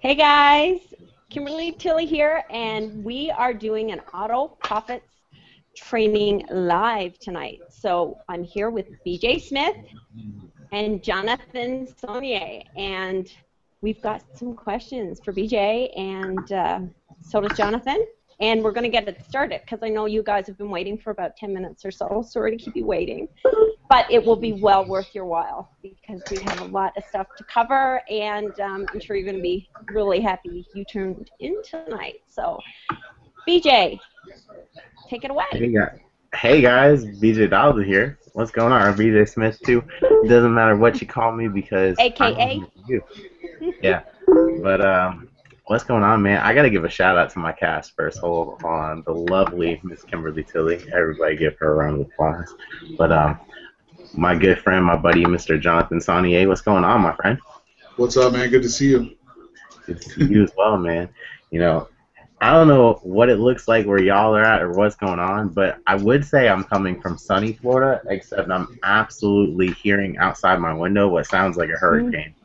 Hey guys, Kimberly Tilly here, and we are doing an Auto Profits training live tonight. So I'm here with BJ Smith and Jonathan Saunier, and we've got some questions for BJ, and so does Jonathan. And we're going to get it started because I know you guys have been waiting for about 10 minutes or so. Sorry to keep you waiting. But it will be well worth your while because we have a lot of stuff to cover, and I'm sure you're going to be really happy you tuned in tonight. So, BJ, take it away. Hey guys, BJ Dollar here. What's going on? Or BJ Smith too. It doesn't matter what you call me because AKA. I'm you. Yeah. But what's going on, man? I gotta give a shout out to my cast first. Hold on, the lovely Miss Kimberly Tilly. Everybody give her a round of applause. But my good friend, my buddy, Mr. Jonathan Saunier. What's going on, my friend? What's up, man? Good to see you. Good to see you as well, man. You know, I don't know what it looks like where y'all are at or what's going on, but I would say I'm coming from sunny Florida, except I'm absolutely hearing outside my window what sounds like a hurricane.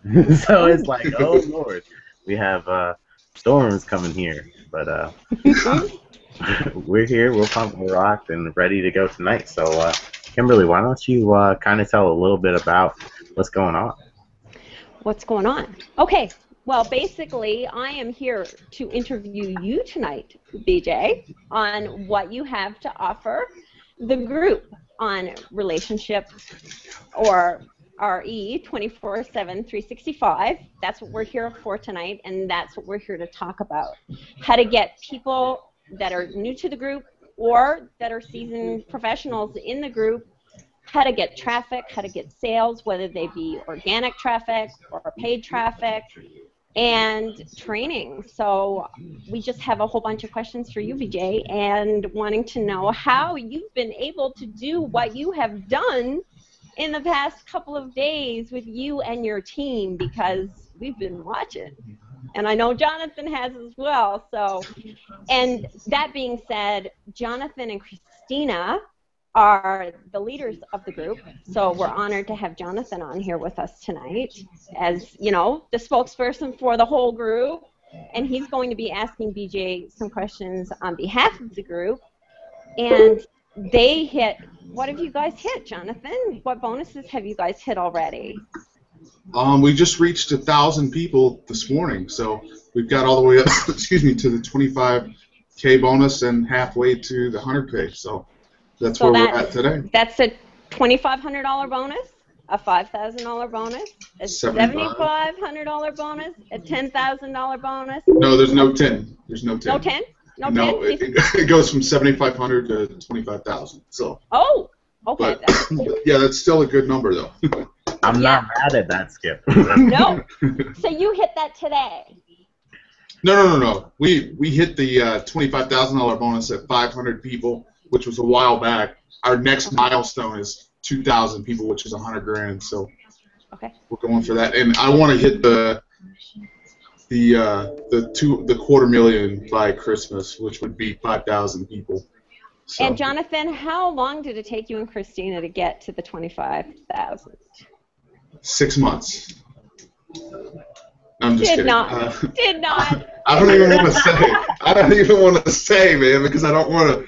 So it's like, oh, Lord, we have storms coming here. But we're here, we're pumped, we're rocked, and ready to go tonight. So, Kimberly, why don't you kind of tell a little bit about what's going on? What's going on? Okay. Well, basically, I am here to interview you tonight, BJ, on what you have to offer the group on relationship or RE 24/7, 365. That's what we're here for tonight, and that's what we're here to talk about. How to get people that are new to the group or that are seasoned professionals in the group, how to get traffic, how to get sales, whether they be organic traffic or paid traffic, and training. So we just have a whole bunch of questions for you, BJ, and wanting to know how you've been able to do what you have done in the past couple of days with you and your team, because we've been watching. And I know Jonathan has as well. So, and that being said, Jonathan and Christina are the leaders of the group, so we're honored to have Jonathan on here with us tonight as, you know, the spokesperson for the whole group, and he's going to be asking BJ some questions on behalf of the group. And they hit, what have you guys hit, Jonathan? What bonuses have you guys hit already? We just reached 1,000 people this morning, so we've got all the way up, excuse me, to the 25K bonus and halfway to the 100K. So that's where we're at today. That's a $2,500 bonus, a $5,000 bonus, a $7,500 bonus, a $10,000 bonus. No, there's no 10. There's no 10. No 10? No, it goes from 7,500 to 25,000. So. Oh, okay. But, yeah, that's still a good number, though. I'm not mad at that, Skip. No. So you hit that today? No. We hit the $25,000 bonus at 500 people, which was a while back. Our next milestone is 2,000 people, which is 100 grand. So okay, we're going for that, and I want to hit the $250,000 by Christmas, which would be 5,000 people. So. And Jonathan, how long did it take you and Christina to get to the 25,000? 6 months. I'm just kidding. Did not. I don't even want to say. I don't even want to say, man, because I don't want to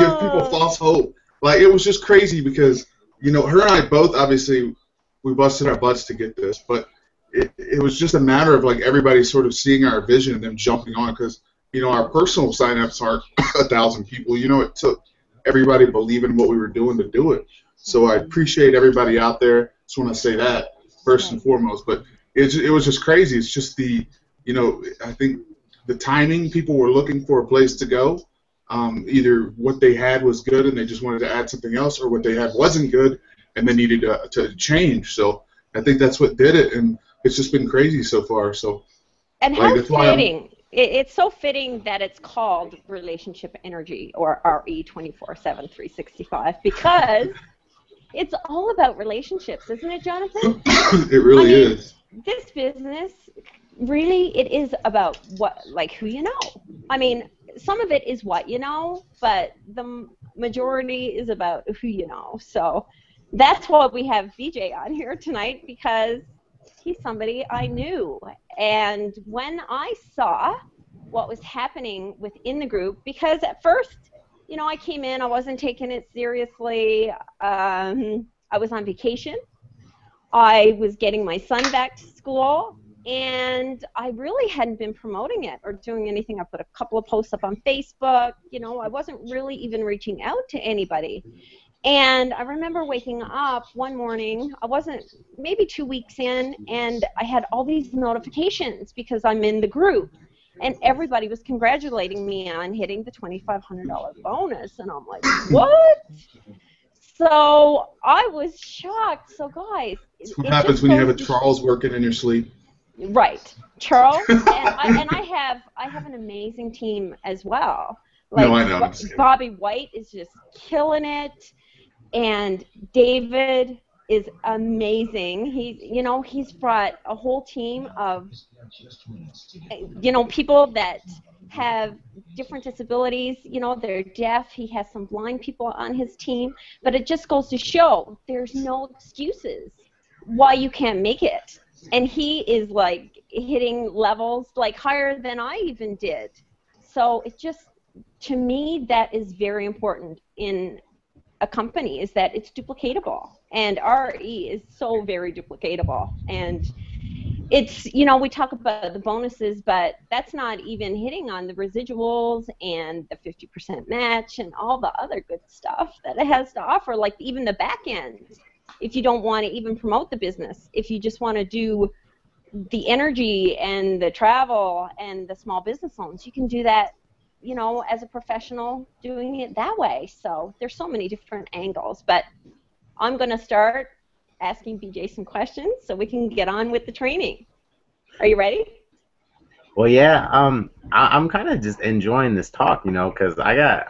give people false hope. Like, it was just crazy because, you know, her and I both, obviously, we busted our butts to get this, but it was just a matter of, like, everybody sort of seeing our vision and them jumping on, because, you know, our personal signups aren't 1,000 people. You know, it took everybody believing what we were doing to do it. So I appreciate everybody out there. Just want to say that first and foremost. But it was just crazy. It's just you know, I think the timing, people were looking for a place to go. Either what they had was good and they just wanted to add something else, or what they had wasn't good and they needed to change. So I think that's what did it, and it's just been crazy so far. So. And how fitting. It's so fitting that it's called Relationship Energy, or RE 24/7 365, because it's all about relationships, isn't it, Jonathan? It really is. This business, really, it is about who you know. I mean, some of it is what you know, but the majority is about who you know. So that's why we have BJ on here tonight, because he's somebody I knew. And when I saw what was happening within the group, because at first, you know, I came in, I wasn't taking it seriously. I was on vacation. I was getting my son back to school, and I really hadn't been promoting it or doing anything. I put a couple of posts up on Facebook. You know, I wasn't really even reaching out to anybody. And I remember waking up one morning, I wasn't, maybe 2 weeks in, and I had all these notifications because I'm in the group. And everybody was congratulating me on hitting the $2,500 bonus. And I'm like, what? So I was shocked. So guys, That's what happens when you have a Charles working in your sleep. Right, Charles, and I have an amazing team as well. Like, no, I know. Bobby White is just killing it, and David is amazing. He's brought a whole team of people that have different disabilities. You know, they're deaf. He has some blind people on his team, but it just goes to show there's no excuses why you can't make it. And he is like hitting levels like higher than I even did. So it just, to me, that is very important in a company, is that it's duplicatable. And RE is so very duplicatable. And it's, we talk about the bonuses, but that's not even hitting on the residuals and the 50% match and all the other good stuff that it has to offer, like even the back end. If you don't want to even promote the business, if you just want to do the energy and the travel and the small business loans, you can do that, as a professional doing it that way. So there's so many different angles, but I'm going to start asking BJ some questions so we can get on with the training. Are you ready? Well, yeah, I'm kind of just enjoying this talk, because I'm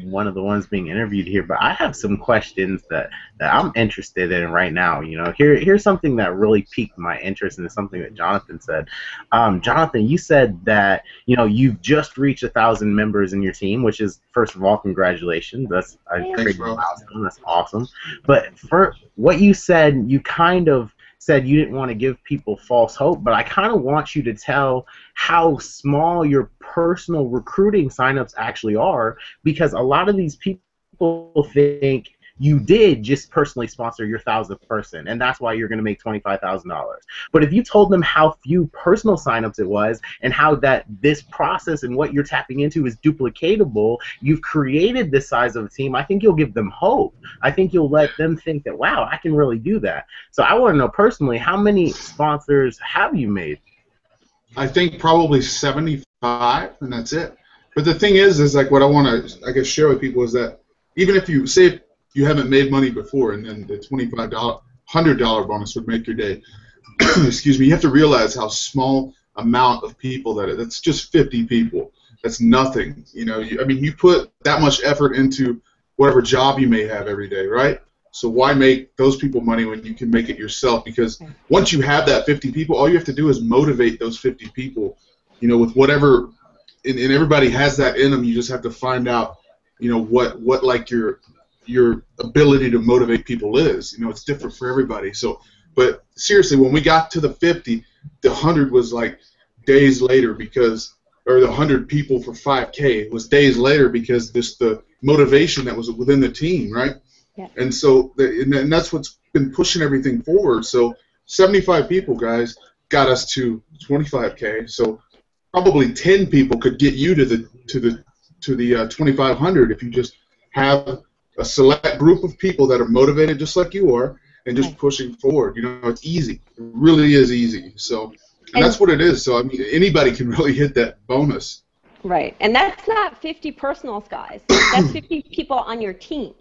one of the ones being interviewed here, but I have some questions that I'm interested in right now. Here's something that really piqued my interest, and it's something that Jonathan said. Jonathan, you said that you've just reached 1,000 members in your team, which is, first of all, congratulations. That's a great milestone. That's awesome. But for what you said, you kind of said you didn't want to give people false hope, but I kind of want you to tell how small your personal recruiting signups actually are, because a lot of these people think you did just personally sponsor your 1,000th person, and that's why you're going to make $25,000. But if you told them how few personal signups it was, and how that this process and what you're tapping into is duplicatable, you've created this size of a team, I think you'll give them hope. I think you'll let them think that, wow, I can really do that. So I want to know personally, how many sponsors have you made? I think probably 75, and that's it. But the thing is like what I want to, share with people is that even if you say you haven't made money before, and then the $100 bonus would make your day. Excuse me. You have to realize how small amount of people that's just 50 people. That's nothing. You put that much effort into whatever job you may have every day, right? So why make those people money when you can make it yourself? Because once you have that 50 people, all you have to do is motivate those 50 people, with whatever, and everybody has that in them. You just have to find out, what like your ability to motivate people is. It's different for everybody. So, but seriously, when we got to the 50, the 100 was like days later or the 100 people for 5K was days later because the motivation that was within the team, right? Yeah. And so, and that's what's been pushing everything forward. So 75 people, guys, got us to 25K. So probably 10 people could get you to the 2,500 if you just have a select group of people that are motivated just like you are and just pushing forward. It's easy. It really is easy. So, and that's what it is. So, anybody can really hit that bonus. Right. And that's not 50 personals, guys. That's 50 people on your team.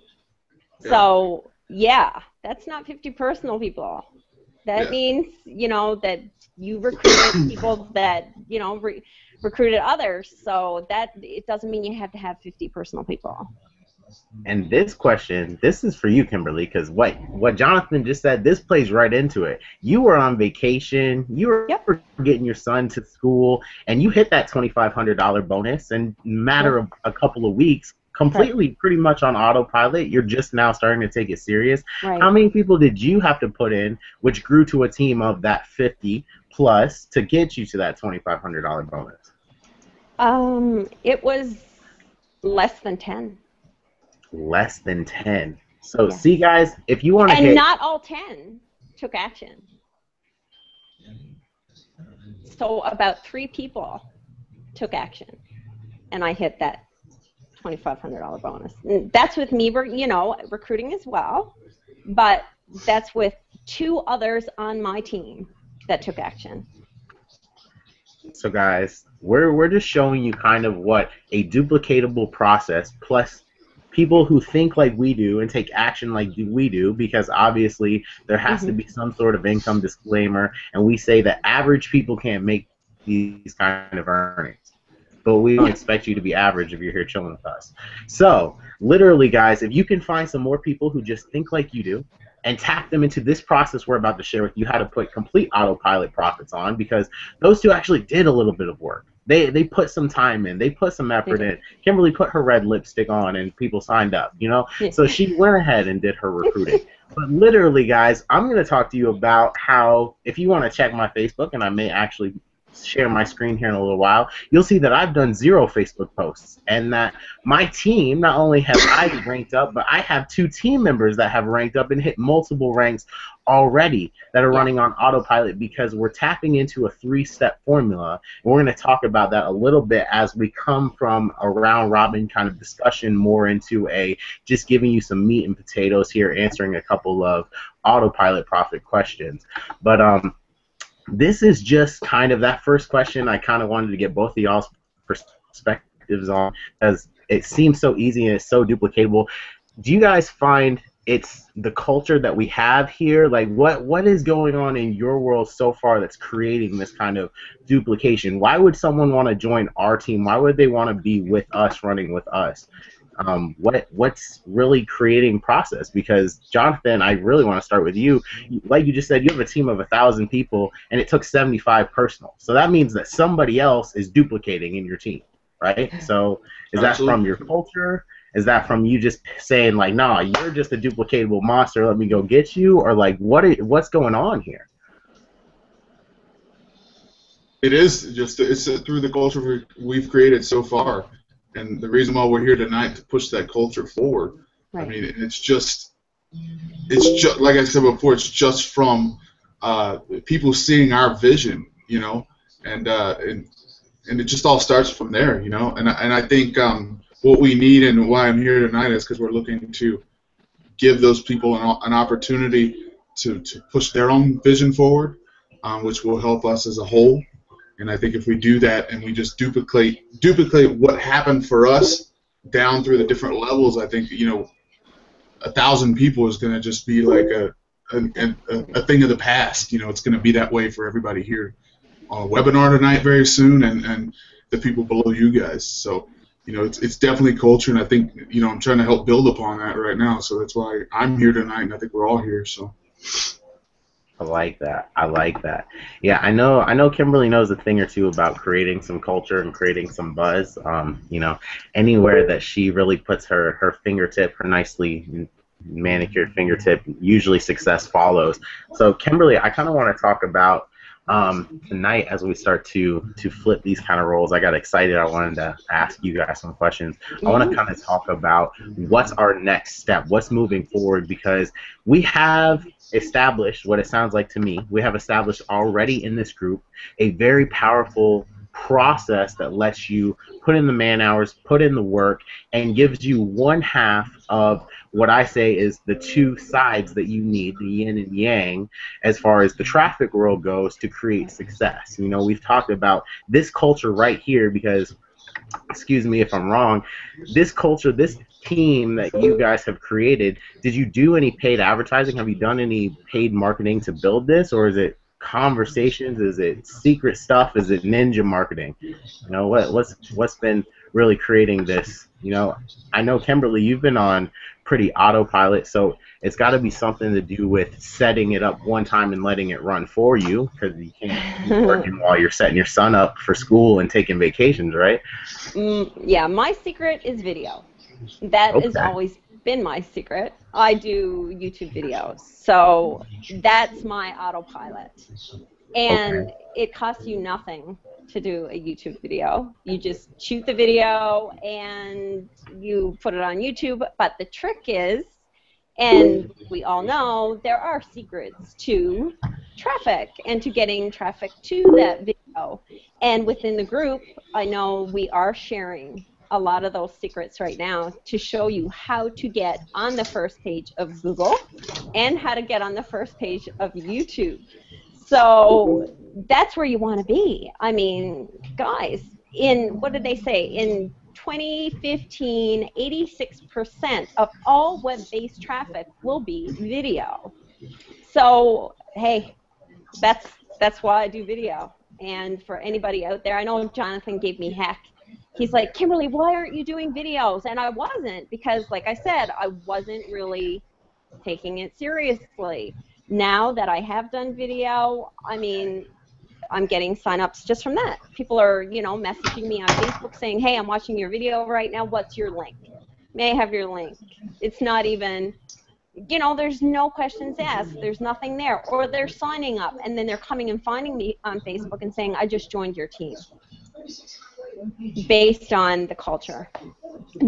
So, that's not 50 personal people. That means, that you recruited people that, recruited others. So that it doesn't mean you have to have 50 personal people. And this question, this is for you, Kimberly, because what Jonathan just said, this plays right into it. You were on vacation, you were getting your son to school, and you hit that $2,500 bonus, and in a matter of a couple of weeks, completely pretty much on autopilot. You're just now starting to take it serious. Right. How many people did you have to put in, which grew to a team of that 50 plus to get you to that $2,500 bonus? It was less than 10. Less than 10. So Yeah. see, guys, if you want to And not all 10 took action. So about 3 people took action, and I hit that $2,500 bonus. And that's with me, you know, recruiting as well, but that's with 2 others on my team that took action. So guys, we're just showing you kind of what a duplicatable process plus people who think like we do and take action like we do, because obviously there has to be some sort of income disclaimer, and we say that average people can't make these kind of earnings. But we don't expect you to be average if you're here chilling with us. So, literally, guys, if you can find some more people who just think like you do and tap them into this process we're about to share with you how to put complete autopilot profits on, because those 2 actually did a little bit of work. They put some time in. They put some effort in. Kimberly put her red lipstick on, and people signed up, you know? So she went ahead and did her recruiting. But literally, guys, I'm going to talk to you about how, if you want to check my Facebook, and I may actually share my screen here in a little while, you'll see that I've done 0 Facebook posts, and that my team, not only have I ranked up, but I have 2 team members that have ranked up and hit multiple ranks already that are running on autopilot, because we're tapping into a 3-step formula, and we're going to talk about that a little bit as we come from a round robin kind of discussion more into a just giving you some meat and potatoes here, answering a couple of autopilot profit questions. But this is just kind of that first question I kind of wanted to get both of y'all's perspectives on, because it seems so easy and it's so duplicatable. Do you guys find it's the culture that we have here? Like, what is going on in your world so far that's creating this kind of duplication? Why would someone want to join our team? Why would they want to be with us, running with us? What's really creating process? Because Jonathan, I really want to start with you. Like you just said, you have a team of 1,000 people, and it took 75 personal. So that means that somebody else is duplicating in your team, right? So is that from your culture? Is that from you just saying like, nah, you're just a duplicatable monster, let me go get you? Or like, what's going on here? It is just, it's through the culture we've created so far. And the reason why we're here tonight to push that culture forward. Right. I mean, it's just like I said before, it's just from people seeing our vision, you know, and it just all starts from there, you know. And I think what we need and why I'm here tonight is because we're looking to give those people an opportunity to push their own vision forward, which will help us as a whole. And I think if we do that and we just duplicate what happened for us down through the different levels, I think, you know, 1,000 people is going to just be like a thing of the past. You know, it's going to be that way for everybody here on a webinar tonight very soon, and the people below you guys. So, you know, it's definitely culture, and I think, you know, I'm trying to help build upon that right now. So that's why I'm here tonight, and I think we're all here. So. I like that. I like that. Yeah, I know Kimberly knows a thing or two about creating some culture and creating some buzz. You know, anywhere that she really puts her fingertip, her nicely manicured fingertip, usually success follows. So Kimberly, I kind of want to talk about tonight as we start to flip these kind of roles. I got excited. I wanted to ask you guys some questions. I want to kind of talk about what's our next step, what's moving forward, because we have established what it sounds like to me. We have established already in this group a very powerful process that lets you put in the man hours, put in the work, and gives you 1/2 of what I say is the 2 sides that you need, the yin and yang, as far as the traffic world goes, to create success. You know, we've talked about this culture right here because, excuse me if I'm wrong, this culture, this team that you guys have created, did you do any paid advertising? Have you done any paid marketing to build this, or is it conversations? Is it secret stuff? Is it ninja marketing? You know, what's been really creating this? You know, I know Kimberly, you've been on pretty autopilot, so it's got to be something to do with setting it up one time and letting it run for you, because you can't keep working while you're setting your son up for school and taking vacations, right? Yeah, my secret is video. That has Okay. always been my secret. I do YouTube videos, so that's my autopilot. And it costs you nothing to do a YouTube video. You just shoot the video and you put it on YouTube. But the trick is, and we all know, there are secrets to traffic and to getting traffic to that video. And within the group, I know we are sharing a lot of those secrets right now to show you how to get on the first page of Google and how to get on the first page of YouTube. So that's where you want to be. I mean, guys, what did they say? In 2015, 86% of all web-based traffic will be video. So, hey, that's why I do video. And for anybody out there, I know Jonathan gave me heck. He's like, Kimberly, why aren't you doing videos? And I wasn't, because like I said, I wasn't really taking it seriously. Now that I have done video, I mean, I'm getting signups just from that. People are, messaging me on Facebook saying, hey, I'm watching your video right now. What's your link? May I have your link? It's not even, there's no questions asked. There's nothing there. Or they're signing up, and then they're coming and finding me on Facebook and saying, I just joined your team, based on the culture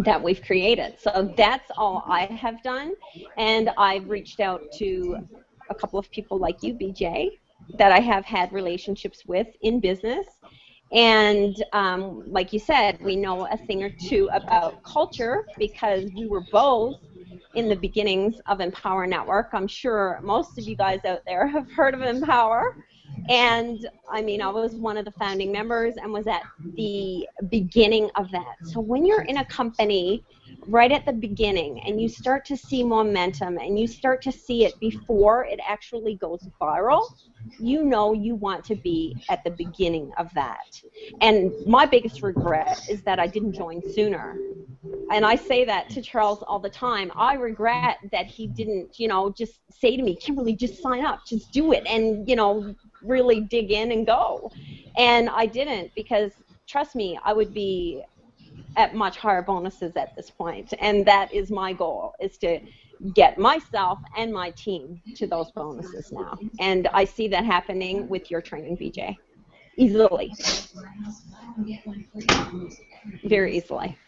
that we've created. So that's all I have done. And I've reached out to a couple of people like you, BJ, that I have had relationships with in business. And like you said, we know a thing or two about culture because we were both in the beginnings of Empower Network. I'm sure most of you guys out there have heard of Empower. And I mean, I was one of the founding members and was at the beginning of that. So when you're in a company right at the beginning and you start to see momentum and you start to see it before it actually goes viral, you know you want to be at the beginning of that. And my biggest regret is that I didn't join sooner. And I say that to Charles all the time. I regret that he didn't, just say to me, Kimberly, just sign up, just do it, and, really dig in and go. And I didn't, because trust me, I would be at much higher bonuses at this point. And that is my goal, is to get myself and my team to those bonuses now. And I see that happening with your training, BJ. Easily. Very easily.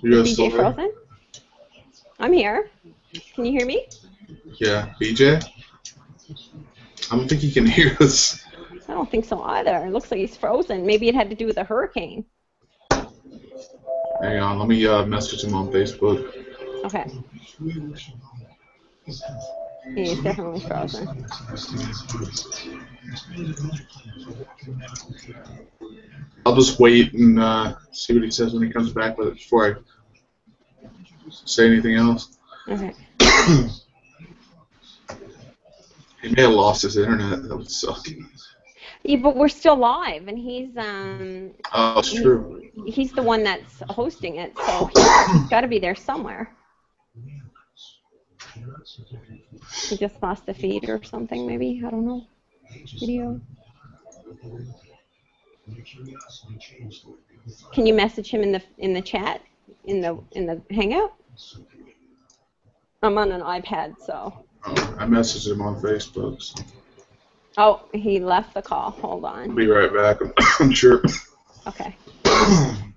You guys BJ still there? Frozen? I'm here. Can you hear me? Yeah, BJ? I don't think he can hear us. I don't think so either. It looks like he's frozen. Maybe it had to do with a hurricane. Hang on, let me message him on Facebook. Okay. He's definitely frozen. I'll just wait and see what he says when he comes back with it before I say anything else. Okay. He may have lost his internet. That would suck. Yeah, but we're still live, and he's Oh, it's true. he's the one that's hosting it, so he's got to be there somewhere. He just lost the feed or something, maybe. I don't know. Video. Can you message him in the chat, in the Hangout? I'm on an iPad, so. Oh, I messaged him on Facebook. So. Oh, he left the call. Hold on. I'll be right back. I'm sure. Okay.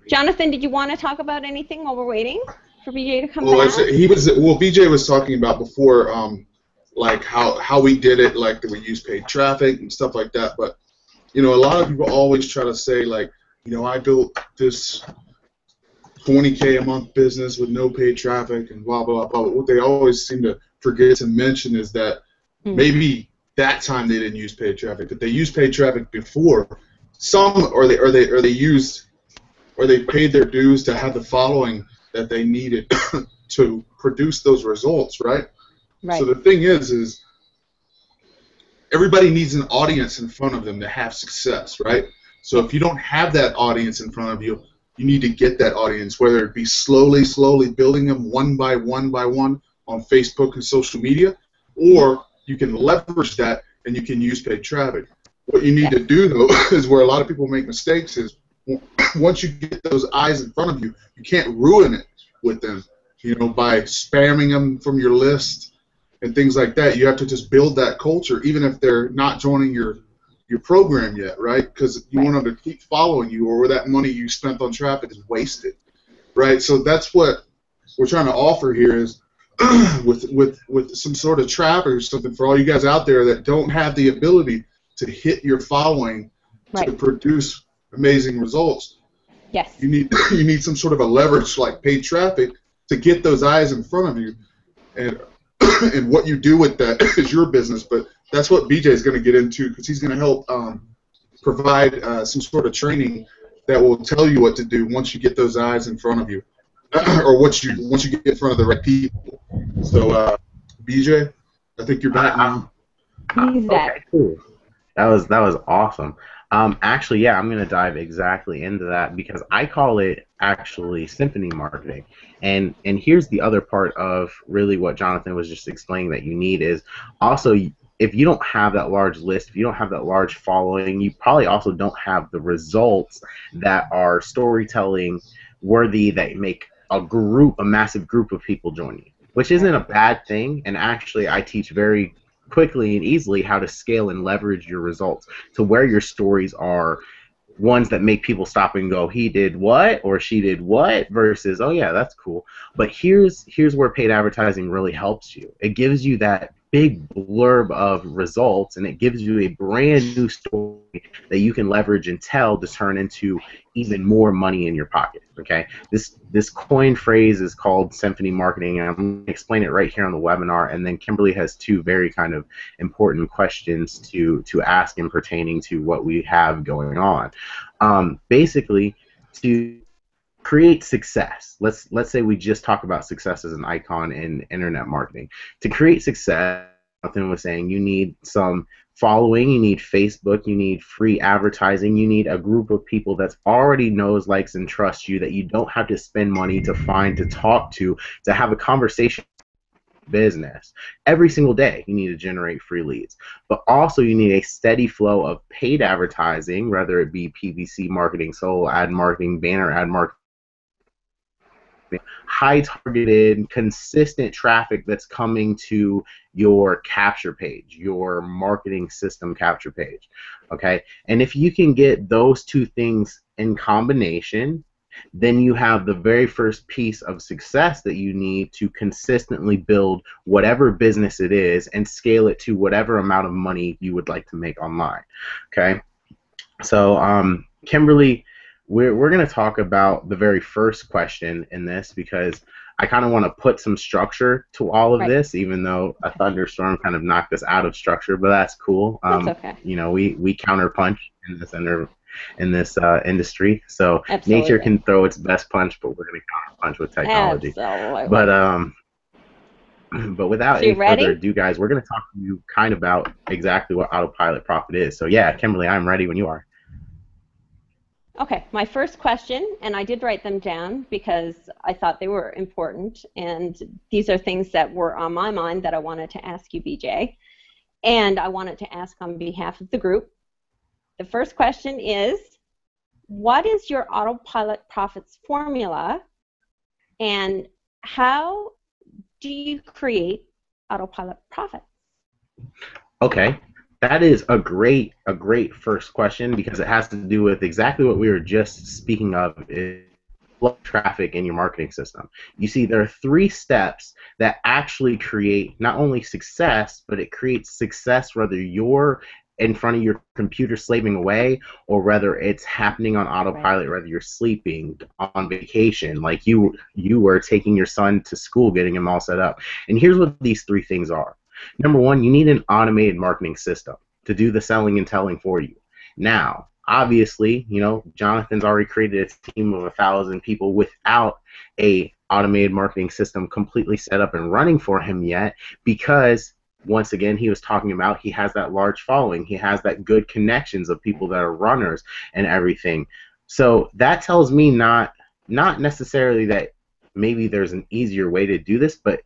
Jonathan, did you want to talk about anything while we're waiting for BJ to come Well, back? BJ was talking about before, like how we did it, like that we use paid traffic and stuff like that. But a lot of people always try to say, like, I built this $20K a month business with no paid traffic and blah blah blah. But what they always seem to forget to mention is that maybe that time they didn't use paid traffic, but they used paid traffic before. Or they paid their dues to have the following that they needed to produce those results, right? Right. So the thing is everybody needs an audience in front of them to have success, right? So if you don't have that audience in front of you, you need to get that audience, whether it be slowly building them one by one on Facebook and social media, or you can leverage that and you can use paid traffic. What you need to do, though, is where a lot of people make mistakes is once you get those eyes in front of you, you can't ruin it with them, by spamming them from your list and things like that. You have to just build that culture, even if they're not joining your program yet, right? Because you want them to keep following you, or that money you spent on traffic is wasted, right? So that's what we're trying to offer here is with some sort of traffic or something for all you guys out there that don't have the ability to hit your following to produce amazing results. Yes. You need some sort of a leverage like paid traffic to get those eyes in front of you, and and what you do with that is your business. But that's what BJ is going to get into, because he's going to help provide some sort of training that will tell you what to do once you get those eyes in front of you, or once you get in front of the right people. So BJ, I think you're back now. He's back. Okay, cool. That was awesome. Actually, yeah, I'm going to dive exactly into that because I call it actually symphony marketing. And here's the other part of really what Jonathan was just explaining that you need is also, if you don't have that large list, if you don't have that large following, you probably also don't have the results that are storytelling worthy, that make a massive group of people join you, which isn't a bad thing. And actually, I teach very quickly and easily how to scale and leverage your results to where your stories are ones that make people stop and go, he did what or she did what, versus, oh yeah, that's cool. But here's where paid advertising really helps you. It gives you that big blurb of results, and it gives you a brand new story that you can leverage and tell to turn into even more money in your pocket. Okay, this coin phrase is called symphony marketing, and I'm going to explain it right here on the webinar. And then Kimberly has two very kind of important questions to ask in pertaining to what we have going on. Basically, to create success. Let's say we just talk about success as an icon in internet marketing. To create success, Jonathan was saying, you need some following, you need Facebook, you need free advertising, you need a group of people that already knows, likes, and trusts you, that you don't have to spend money to find, to talk to have a conversation business. Every single day you need to generate free leads, but also you need a steady flow of paid advertising, whether it be PPC marketing, solo ad marketing, banner ad marketing, high targeted, consistent traffic that's coming to your capture page, your marketing system capture page. Okay, and if you can get those two things in combination, then you have the very first piece of success that you need to consistently build whatever business it is and scale it to whatever amount of money you would like to make online. Okay, so Kimberly, we're going to talk about the very first question in this, because I kind of want to put some structure to all of this, even though a thunderstorm kind of knocked us out of structure, but that's cool. That's okay. You know, we counterpunch in this industry, so Absolutely. Nature can throw its best punch, but we're going to counterpunch with technology. Absolutely. But without any further ado, guys, we're going to talk to you kind of about exactly what Autopilot Profit is. So yeah, Kimberly, I'm ready when you are. Okay, my first question, and I did write them down because I thought they were important, and these are things that were on my mind that I wanted to ask you, BJ, and I wanted to ask on behalf of the group. The first question is, what is your Autopilot Profits formula, and how do you create Autopilot Profits? Okay. That is a great first question, because it has to do with exactly what we were just speaking of, is flow traffic in your marketing system. You see, there are 3 steps that actually create not only success, but it creates success whether you're in front of your computer slaving away, or whether it's happening on autopilot, whether you're sleeping, on vacation, like you were taking your son to school, getting him all set up. And here's what these 3 things are. Number 1, you need an automated marketing system to do the selling and telling for you. Now, obviously, you know, Jonathan's already created a team of 1,000 people without a automated marketing system completely set up and running for him yet, because once again, he was talking about he has that large following, he has that good connections of people that are runners and everything. So that tells me not necessarily that maybe there's an easier way to do this, but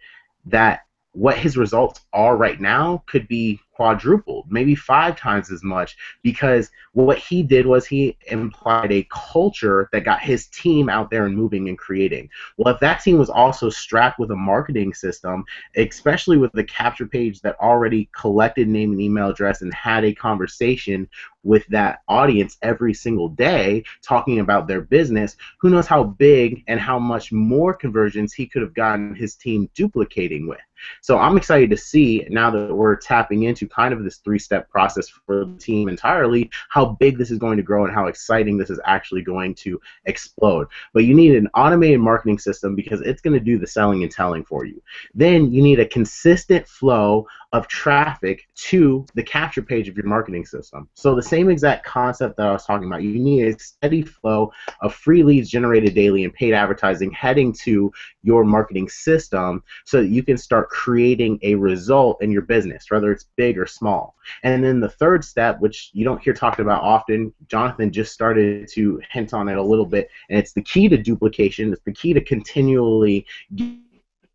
that what his results are right now could be quadrupled, maybe 5 times as much, because what he did was he implied a culture that got his team out there and moving and creating. Well, if that team was also strapped with a marketing system, especially with the capture page that already collected name and email address and had a conversation with that audience every single day talking about their business, who knows how big and how much more conversions he could have gotten his team duplicating with. So I'm excited to see, now that we're tapping into kind of this 3-step process for the team entirely, how big this is going to grow and how exciting this is actually going to explode. But you need an automated marketing system because it's going to do the selling and telling for you. Then you need a consistent flow of traffic to the capture page of your marketing system. So the same exact concept that I was talking about. You need a steady flow of free leads generated daily and paid advertising heading to your marketing system so that you can start creating a result in your business, whether it's big or small. And then the third step, which you don't hear talked about often, Jonathan just started to hint on it a little bit, and it's the key to duplication, it's the key to continually getting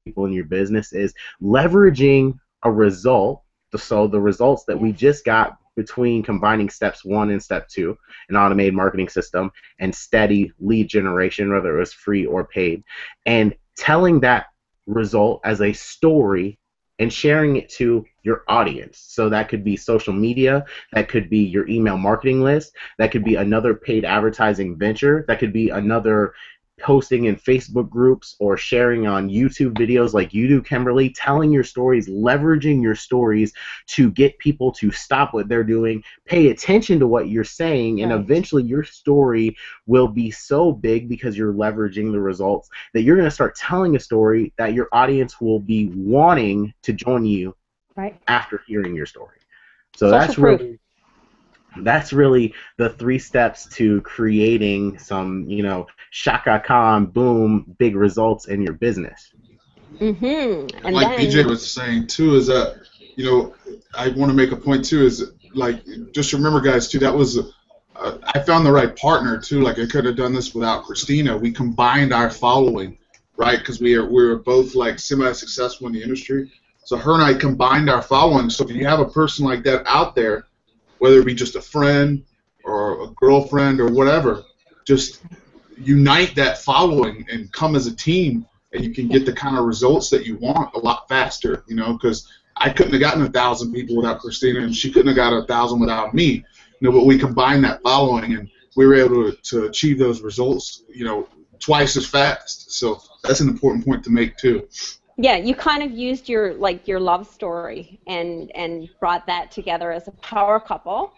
people in your business, is leveraging a result. So the results that we just got between combining steps 1 and step 2, an automated marketing system, and steady lead generation, whether it was free or paid, and telling that result as a story and sharing it to your audience. So that could be social media, that could be your email marketing list, that could be another paid advertising venture, that could be another posting in Facebook groups or sharing on YouTube videos like you do, Kimberly, telling your stories, leveraging your stories to get people to stop what they're doing, pay attention to what you're saying, and eventually your story will be so big because you're leveraging the results that you're going to start telling a story that your audience will be wanting to join you after hearing your story. So that's really the 3 steps to creating some, Shaka Khan, boom, big results in your business. Mm-hmm. And like BJ was saying too, is that, I want to make a point too, is like, just remember guys too, that was, I found the right partner too. Like I could have done this without Christina. We combined our following, right? Because we were both like semi-successful in the industry. So her and I combined our following. So if you have a person like that out there, whether it be just a friend or a girlfriend or whatever, just unite that following and come as a team, and you can get the kind of results that you want a lot faster, because I couldn't have gotten 1,000 people without Christina, and she couldn't have got 1,000 without me, but we combined that following, and we were able to achieve those results, twice as fast. So that's an important point to make too. Yeah, you kind of used your love story and brought that together as a power couple,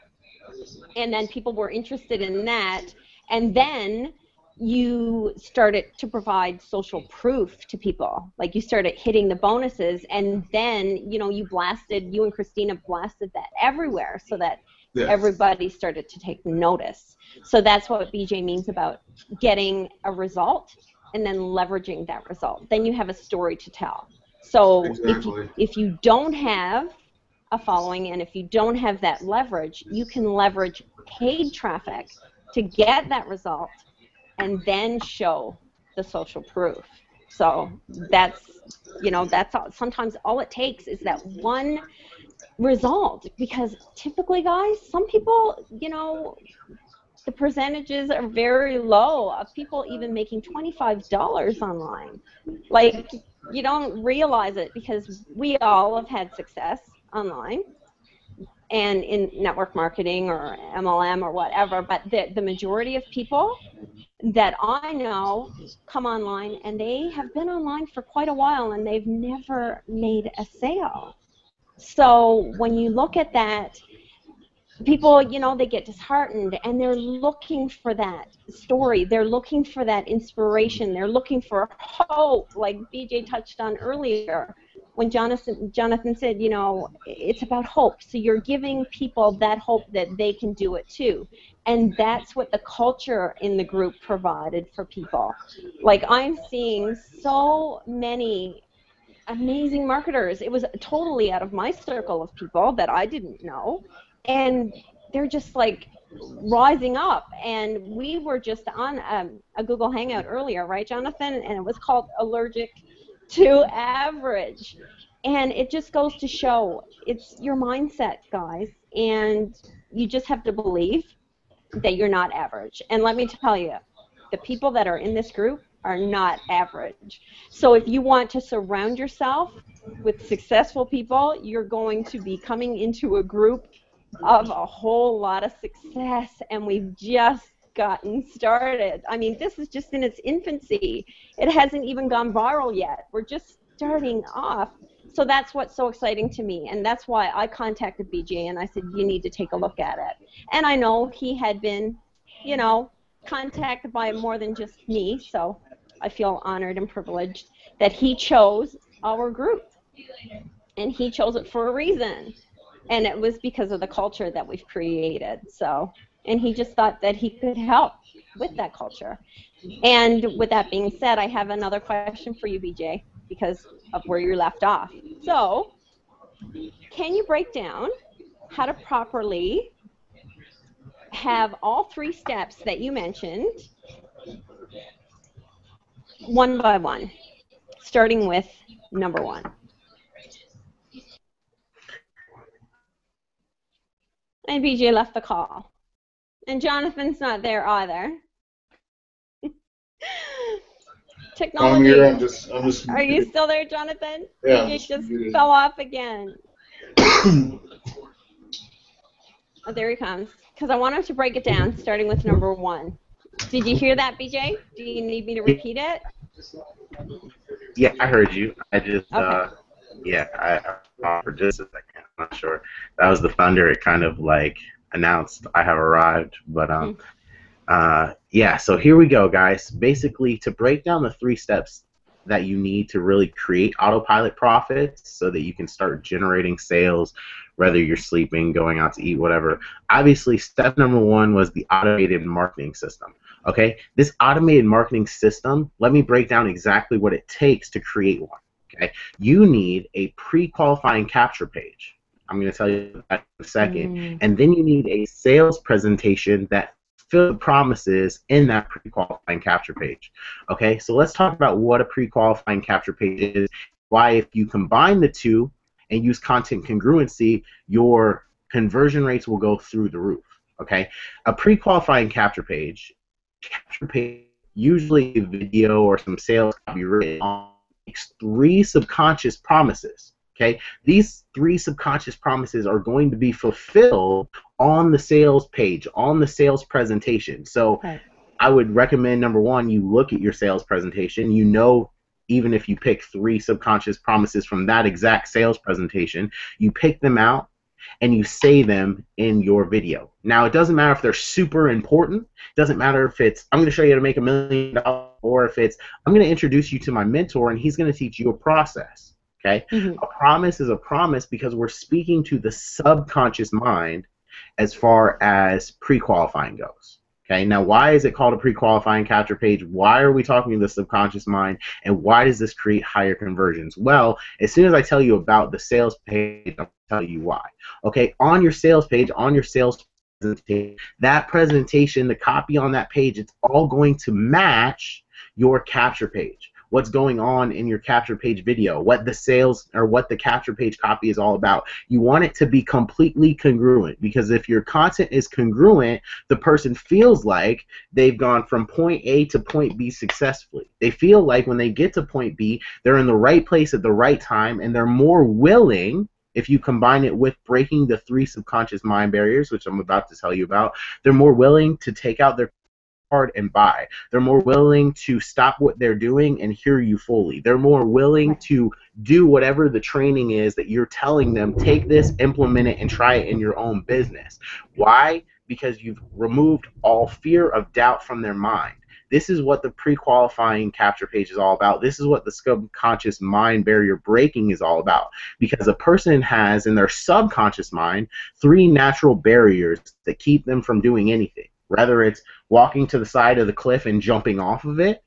and then people were interested in that, and then you started to provide social proof to people. Like you started hitting the bonuses, and then you and Christina blasted that everywhere so that everybody started to take notice. So that's what BJ means about getting a result and then leveraging that result. Then you have a story to tell. So if you don't have a following and if you don't have that leverage, you can leverage paid traffic to get that result and then show the social proof. So that's all, sometimes all it takes is that one result, because typically, guys, some people, the percentages are very low of people even making $25 online. Like, you don't realize it because we all have had success online and in network marketing or MLM or whatever, but the majority of people that I know come online and they have been online for quite a while and they've never made a sale. So when you look at that, people, they get disheartened and they're looking for that story. They're looking for that inspiration. They're looking for hope, like BJ touched on earlier when Jonathan said, it's about hope. So you're giving people that hope that they can do it too. And that's what the culture in the group provided for people. Like I'm seeing so many amazing marketers. It was totally out of my circle of people that I didn't know. And they're just like rising up. And we were just on a Google Hangout earlier, right, Jonathan? And it was called Allergic to Average. And it just goes to show it's your mindset, guys, and you just have to believe that you're not average. And let me tell you, the people that are in this group are not average. So if you want to surround yourself with successful people, you're going to be coming into a group of a whole lot of success, and we've just gotten started. I mean, this is just in its infancy. It hasn't even gone viral yet. We're just starting off. So that's what's so exciting to me, and that's why I contacted BJ and I said, you need to take a look at it. And I know he had been, you know, contacted by more than just me, so I feel honored and privileged that he chose our group. And he chose it for a reason. And it was because of the culture that we've created. So, and he just thought that he could help with that culture. And with that being said, I have another question for you, BJ, because of where you left off. So, can you break down how to properly have all 3 steps that you mentioned one by one, starting with number 1? And BJ left the call. And Jonathan's not there either. Technology. I'm here. I'm just. Are you still there, Jonathan? Yeah. BJ just fell off again. Oh, there he comes. Because I want him to break it down, starting with number 1. Did you hear that, BJ? Do you need me to repeat it? Yeah, I heard you. I just, Okay. yeah, I for just a second. I'm not sure. That was the thunder. It kind of like announced I have arrived. But yeah. So here we go, guys. Basically, to break down the 3 steps that you need to really create autopilot profits, so that you can start generating sales, whether you're sleeping, going out to eat, whatever. Obviously, step number 1 was the automated marketing system. Okay, this automated marketing system, let me break down exactly what it takes to create one. Okay, you need a pre-qualifying capture page. I'm going to tell you that in a second. And then you need a sales presentation that fulfills the promises in that pre-qualifying capture page. Okay, so let's talk about what a pre-qualifying capture page is, why if you combine the two and use content congruency, your conversion rates will go through the roof. Okay, a pre-qualifying capture page usually a video or some sales copy on 3 subconscious promises. Okay, these 3 subconscious promises are going to be fulfilled on the sales page, on the sales presentation. So I would recommend, number 1, you look at your sales presentation. You know, even if you pick 3 subconscious promises from that exact sales presentation, you pick them out and you say them in your video. Now, it doesn't matter if they're super important. It doesn't matter if it's, I'm going to show you how to make $1 million, or if it's, I'm going to introduce you to my mentor and he's going to teach you a process. Okay? A promise is a promise because we're speaking to the subconscious mind as far as pre-qualifying goes. Okay, now why is it called a pre-qualifying capture page? Why are we talking to the subconscious mind, and why does this create higher conversions? Well, as soon as I tell you about the sales page, I'll tell you why. Okay, on your sales page, on your sales presentation, that presentation, the copy on that page, it's all going to match your capture page. What's going on in your capture page video, what the sales or what the capture page copy is all about. You want it to be completely congruent, because if your content is congruent, the person feels like they've gone from point A to point B successfully. They feel like when they get to point B, they're in the right place at the right time, and they're more willing, if you combine it with breaking the 3 subconscious mind barriers, which I'm about to tell you about, they're more willing to take out their and buy. They're more willing to stop what they're doing and hear you fully. They're more willing to do whatever the training is that you're telling them, take this, implement it, and try it in your own business. Why? Because you've removed all fear of doubt from their mind. This is what the pre-qualifying capture page is all about. This is what the subconscious mind barrier breaking is all about. Because a person has in their subconscious mind 3 natural barriers that keep them from doing anything. Whether it's walking to the side of the cliff and jumping off of it,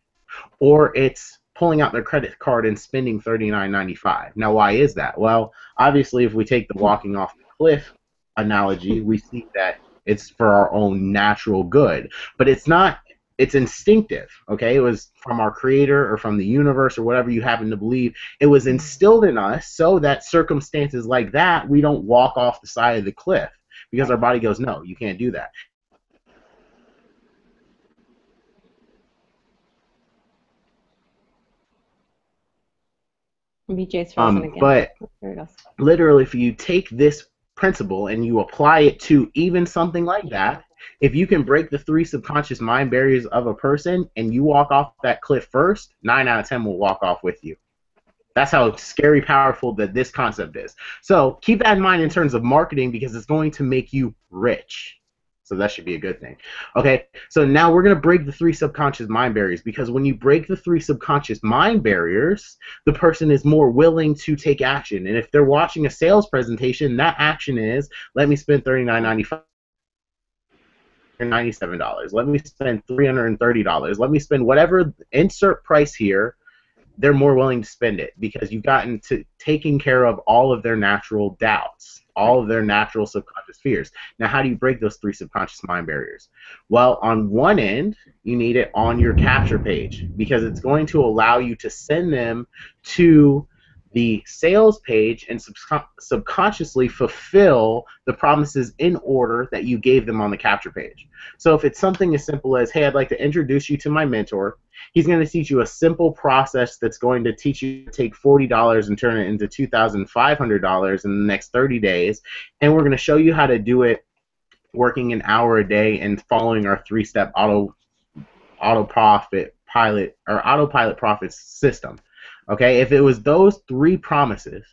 or it's pulling out their credit card and spending $39.95. Now, why is that? Well, obviously, if we take the walking off the cliff analogy, we see that it's for our own natural good. But it's not it's instinctive, okay? It was from our creator or from the universe or whatever you happen to believe. It was instilled in us so that circumstances like that, we don't walk off the side of the cliff because our body goes, no, you can't do that. BJ's frozen again. But there he goes. Literally, if you take this principle and you apply it to even something like that, if you can break the 3 subconscious mind barriers of a person and you walk off that cliff first, 9 out of 10 will walk off with you. That's how scary powerful that this concept is. So keep that in mind in terms of marketing because it's going to make you rich. So that should be a good thing. Okay, so now we're going to break the 3 subconscious mind barriers because when you break the 3 subconscious mind barriers, the person is more willing to take action. And if they're watching a sales presentation, that action is, let me spend $39.95. $97. Let me spend $330. Let me spend whatever, insert price here. They're more willing to spend it because you've gotten to taking care of all of their natural doubts, all of their natural subconscious fears. Now, how do you break those 3 subconscious mind barriers? Well, on one end, you need it on your capture page because it's going to allow you to send them to the sales page and subconsciously fulfill the promises in order that you gave them on the capture page. So if it's something as simple as, hey, I'd like to introduce you to my mentor, he's going to teach you a simple process that's going to teach you to take $40 and turn it into $2,500 in the next 30 days, and we're going to show you how to do it working an hour a day and following our 3-step autopilot profits system. Okay, if it was those 3 promises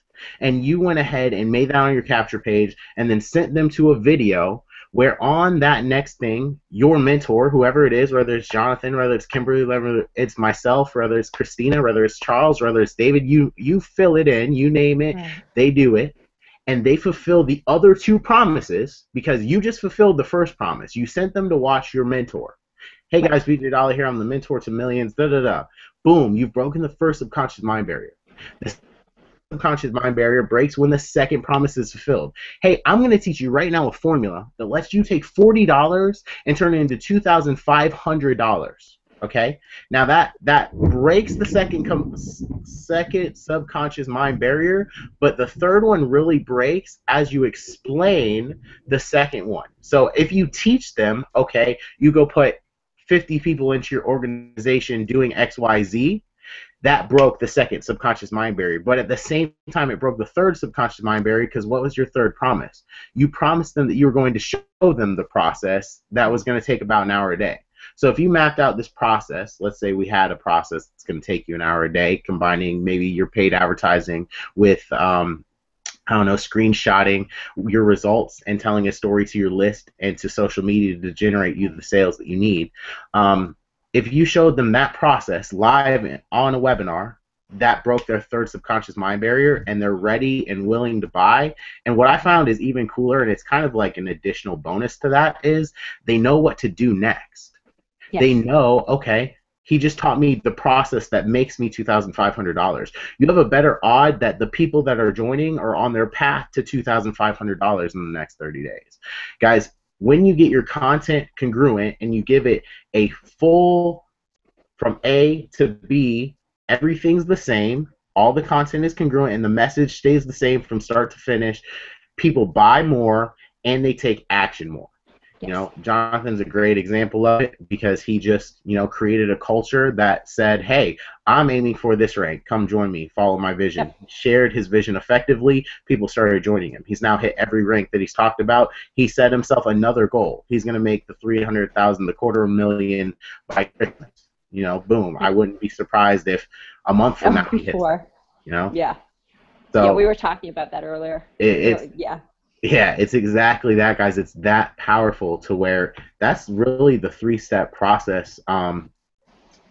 and you went ahead and made that on your capture page and then sent them to a video where on that next thing, your mentor, whoever it is, whether it's Jonathan, whether it's Kimberly, whether it's myself, whether it's Christina, whether it's Charles, whether it's David, you fill it in, you name it, they do it, and they fulfill the other 2 promises because you just fulfilled the first promise. You sent them to watch your mentor. Hey guys, BJ Dollar here, I'm the mentor to millions, da-da-da. Boom, you've broken the first subconscious mind barrier. The subconscious mind barrier breaks when the second promise is fulfilled. Hey, I'm going to teach you right now a formula that lets you take $40 and turn it into $2,500. Okay? Now that breaks the second subconscious mind barrier, but the third one really breaks as you explain the second one. So if you teach them, okay, you go put 50 people into your organization doing XYZ, that broke the second subconscious mind barrier. But at the same time, it broke the third subconscious mind barrier because what was your third promise? You promised them that you were going to show them the process that was going to take about an hour a day. So if you mapped out this process, let's say we had a process that's going to take you an hour a day, combining maybe your paid advertising with I don't know, screenshotting your results and telling a story to your list and to social media to generate you the sales that you need. If you showed them that process live on a webinar, that broke their third subconscious mind barrier and they're ready and willing to buy. And what I found is even cooler, and it's kind of like an additional bonus to that, is they know what to do next. Yes. They know, okay, he just taught me the process that makes me $2,500. You have a better odd that the people that are joining are on their path to $2,500 in the next 30 days. Guys, when you get your content congruent and you give it a full, from A to B, everything's the same, all the content is congruent, and the message stays the same from start to finish, people buy more and they take action more. You know, Jonathan's a great example of it because he just, you know, created a culture that said, hey, I'm aiming for this rank. Come join me. Follow my vision. Yep. He shared his vision effectively. People started joining him. He's now hit every rank that he's talked about. He set himself another goal. He's going to make the 300,000, the $250,000 by Christmas. You know, boom. I wouldn't be surprised if a month from now he hits it, you know? Yeah. So, yeah, we were talking about that earlier. Yeah, it's exactly that, guys. It's that powerful to where that's really the 3-step process and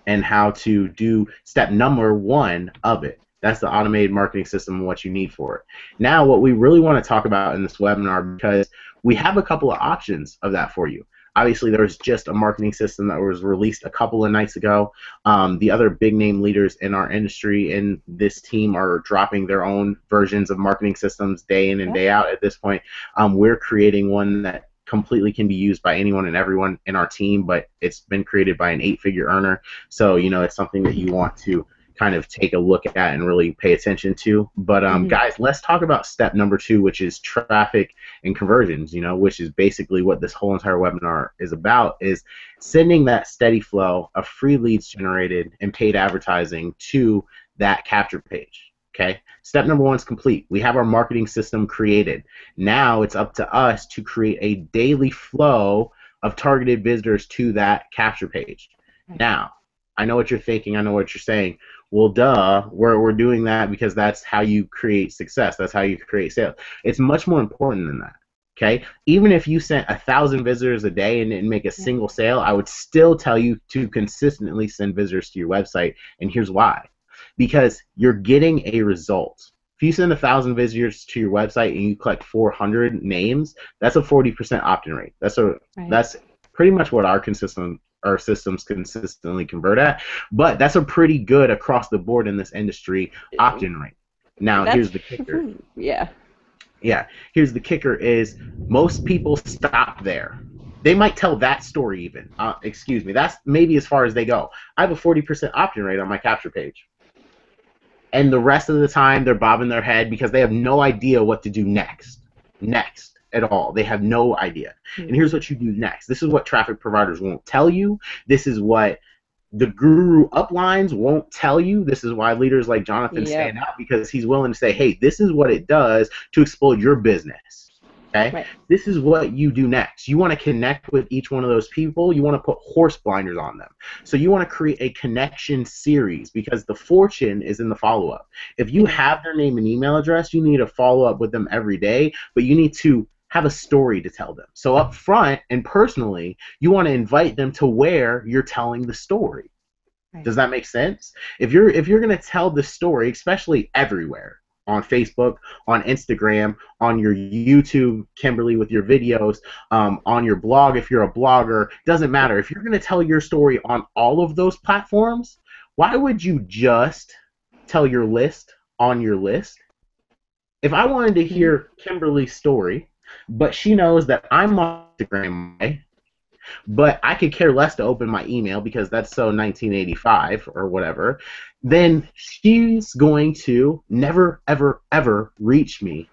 how to do step number 1 of it. That's the automated marketing system and what you need for it. Now, what we really want to talk about in this webinar, because we have a couple of options of that for you. Obviously, there was just a marketing system that was released a couple of nights ago. The other big name leaders in our industry and this team are dropping their own versions of marketing systems day in and day out at this point. We're creating one that completely can be used by anyone and everyone in our team, but it's been created by an 8-figure earner. So, you know, it's something that you want to kind of take a look at and really pay attention to. But guys, let's talk about step number 2, which is traffic and conversions, you know, which is basically what this whole entire webinar is about, is sending that steady flow of free leads generated and paid advertising to that capture page. Okay, step number 1 is complete. We have our marketing system created. Now it's up to us to create a daily flow of targeted visitors to that capture page. Now, I know what you're thinking. I know what you're saying. Well, duh, we're doing that because that's how you create success. That's how you create sales. It's much more important than that. Okay? Even if you sent 1,000 visitors a day and didn't make a single sale, I would still tell you to consistently send visitors to your website. And here's why. Because you're getting a result. If you send 1,000 visitors to your website and you collect 400 names, that's a 40% opt-in rate. That's pretty much what our systems consistently convert at, but that's a pretty good across the board in this industry opt-in rate. Now, here's the kicker. Here's the kicker is most people stop there. They might tell that story even. Excuse me, that's maybe as far as they go. I have a 40% opt-in rate on my capture page. And the rest of the time, they're bobbing their head because they have no idea what to do next at all. They have no idea. And here's what you do next. This is what traffic providers won't tell you. This is what the guru uplines won't tell you. This is why leaders like Jonathan stand out, because he's willing to say, hey, this is what it does to explode your business. Okay? This is what you do next. You want to connect with each one of those people. You want to put horse blinders on them. So you want to create a connection series, because the fortune is in the follow-up. If you have their name and email address, you need to follow up with them every day, but you need to have a story to tell them. So up front and personally, you want to invite them to where you're telling the story. Does that make sense? If you're going to tell the story, especially everywhere, on Facebook, on Instagram, on your YouTube, Kimberly, with your videos, on your blog if you're a blogger, doesn't matter. If you're going to tell your story on all of those platforms, why would you just tell your list on your list? If I wanted to hear Kimberly's story, but she knows that I'm on Instagram, but I could care less to open my email because that's so 1985 or whatever, then she's going to never, ever, ever reach me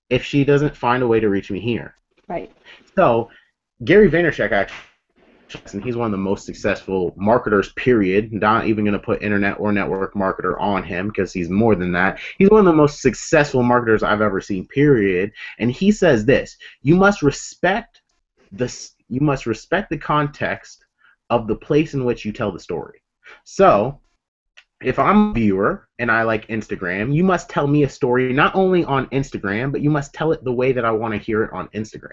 if she doesn't find a way to reach me here. So Gary Vaynerchuk, actually, and he's one of the most successful marketers, period. Not even going to put internet or network marketer on him because he's more than that. He's one of the most successful marketers I've ever seen, period. And he says this: you must respect the context of the place in which you tell the story. So if I'm a viewer and I like Instagram, you must tell me a story not only on Instagram, but you must tell it the way that I want to hear it on Instagram.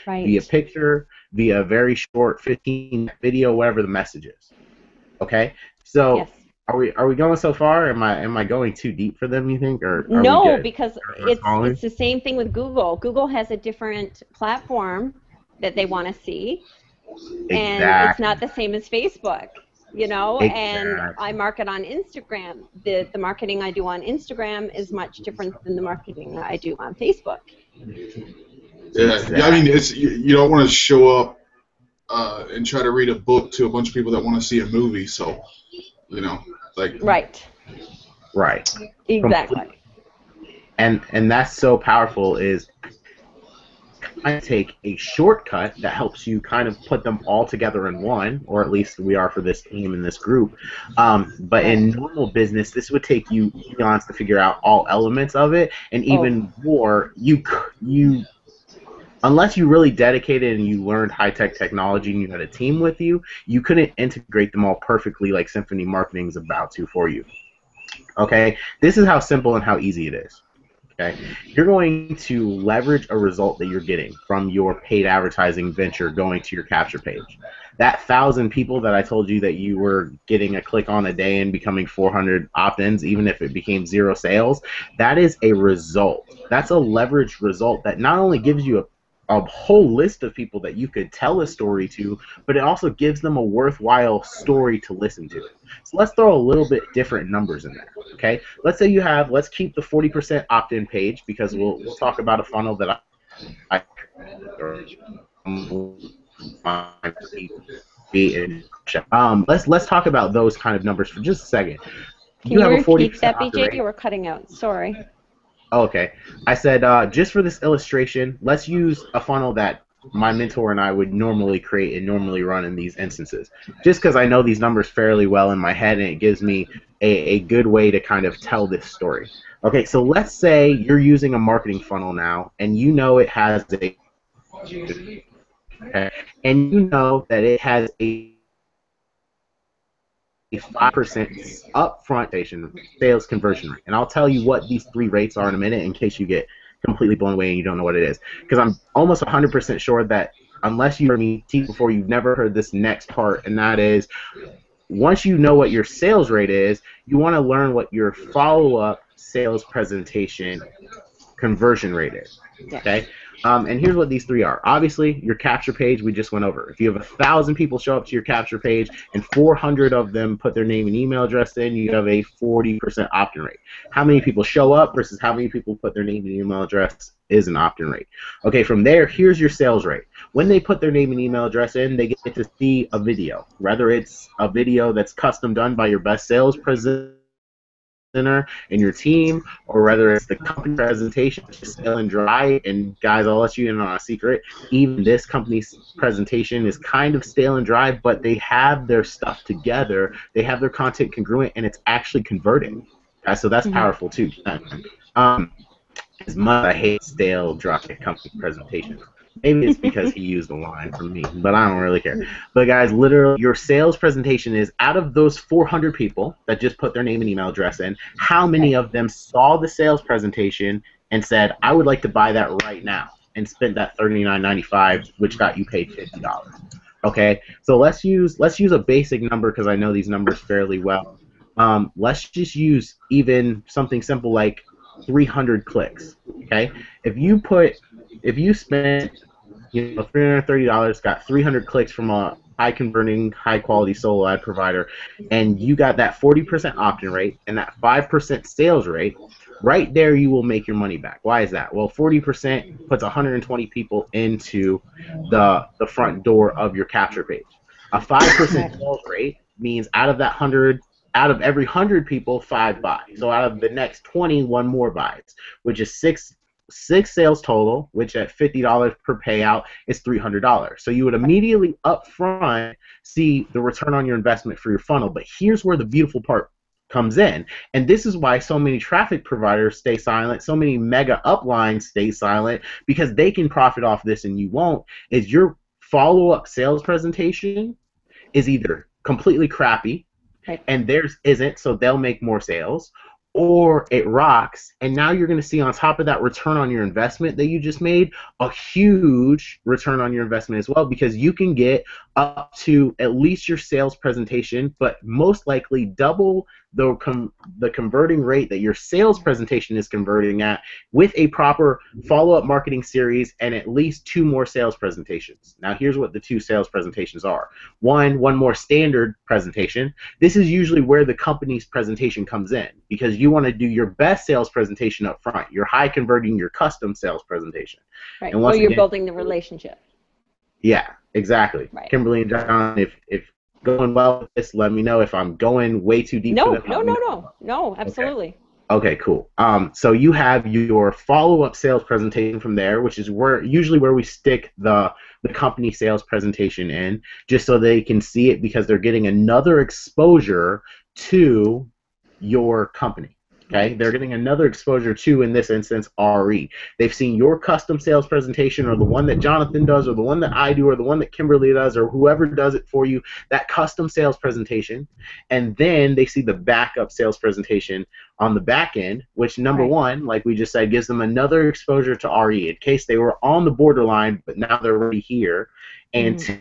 Via picture, via a very short 15 video, whatever the message is. Okay? So are we going so far? Am I going too deep for them, you think? Or no, because it's the same thing with Google. Google has a different platform that they want to see. And it's not the same as Facebook. You know, and I market on Instagram. The marketing I do on Instagram is much different than the marketing I do on Facebook. Yeah, I mean, you don't want to show up and try to read a book to a bunch of people that want to see a movie. So, you know, like right, exactly. And that's so powerful. Is I take a shortcut that helps you kind of put them all together in one, or at least we are for this team and this group. But in normal business, this would take you eons to figure out all elements of it, and even more, you unless you really dedicated and you learned high-tech technology and you had a team with you, you couldn't integrate them all perfectly like Symphony Marketing is about to for you. Okay, this is how simple and how easy it is. Okay, you're going to leverage a result that you're getting from your paid advertising venture going to your capture page. That 1,000 people that I told you that you were getting a click on a day and becoming 400 opt-ins, even if it became 0 sales, that is a result. That's a leveraged result that not only gives you a whole list of people that you could tell a story to, but it also gives them a worthwhile story to listen to. So let's throw a little bit different numbers in there, okay? Let's say you have, let's keep the 40% opt-in page because we'll talk about a funnel that Let's talk about those kind of numbers for just a second. Can you have a 40% repeat that, opt-in BJ? rate. You were cutting out. Sorry. Okay. I said just for this illustration, let's use a funnel that my mentor and I would normally create and normally run in these instances. Just because I know these numbers fairly well in my head, and it gives me a good way to kind of tell this story. Okay, so let's say you're using a marketing funnel now, and you know it has a and you know that it has a 5% upfront sales conversion rate. And I'll tell you what these three rates are in a minute in case you get completely blown away and you don't know what it is. Because I'm almost 100% sure that unless you heard me teach before, you've never heard this next part, and that is once you know what your sales rate is, you want to learn what your follow-up sales presentation conversion rate is. Okay? And here's what these three are. Obviously, your capture page we just went over. If you have 1,000 people show up to your capture page and 400 of them put their name and email address in, you have a 40% opt-in rate. How many people show up versus how many people put their name and email address is an opt-in rate. Okay, from there, here's your sales rate. When they put their name and email address in, they get to see a video. Whether it's a video that's custom done by your best sales presenter and your team, or whether it's the company presentation, stale and dry. And guys, I'll let you in on a secret. Even this company's presentation is kind of stale and dry, but they have their stuff together. They have their content congruent, and it's actually converting. So that's powerful too. As much as I hate stale, dry company presentations. Maybe it's because he used a line from me, but I don't really care. But guys, literally, your sales presentation is out of those 400 people that just put their name and email address in, how many of them saw the sales presentation and said, I would like to buy that right now, and spent that $39.95, which got you paid $50. Okay, so let's use a basic number because I know these numbers fairly well. Let's just use even something simple like 300 clicks. Okay, if you spent $330, got 300 clicks from a high-converting, high-quality solo ad provider, and you got that 40% opt-in rate and that 5% sales rate, right there you will make your money back. Why is that? Well, 40% puts 120 people into the front door of your capture page. A 5% sales rate means out of every 100 people, 5 buy. So out of the next 20, 1 more buys, which is 6 sales total, which at $50 per payout is $300. So you would immediately up front see the return on your investment for your funnel. But here's where the beautiful part comes in. And this is why so many traffic providers stay silent, so many mega uplines stay silent, because they can profit off this and you won't, is your follow-up sales presentation is either completely crappy, and theirs isn't, so they'll make more sales, or it rocks, and now you're going to see on top of that return on your investment that you just made, a huge return on your investment as well, because you can get up to at least your sales presentation, but most likely double the converting rate that your sales presentation is converting at with a proper follow-up marketing series and at least 2 more sales presentations. Now here's what the 2 sales presentations are. One more standard presentation. This is usually where the company's presentation comes in, because you want to do your best sales presentation up front, your high converting, your custom sales presentation. Right, or you're building the relationship. Yeah, exactly. Right. Kimberly and John, if going well with this, let me know. If I'm going way too deep. No, absolutely. Okay, cool. So you have your follow-up sales presentation from there, which is usually where we stick the company sales presentation in, just so they can see it, because they're getting another exposure to your company. Okay, they're getting another exposure to, in this instance, RE. They've seen your custom sales presentation, or the one that Jonathan does, or the one that I do, or the one that Kimberly does, or whoever does it for you, that custom sales presentation, and then they see the backup sales presentation on the back end, which number one, like we just said, gives them another exposure to RE in case they were on the borderline, but now they're already here. And 2,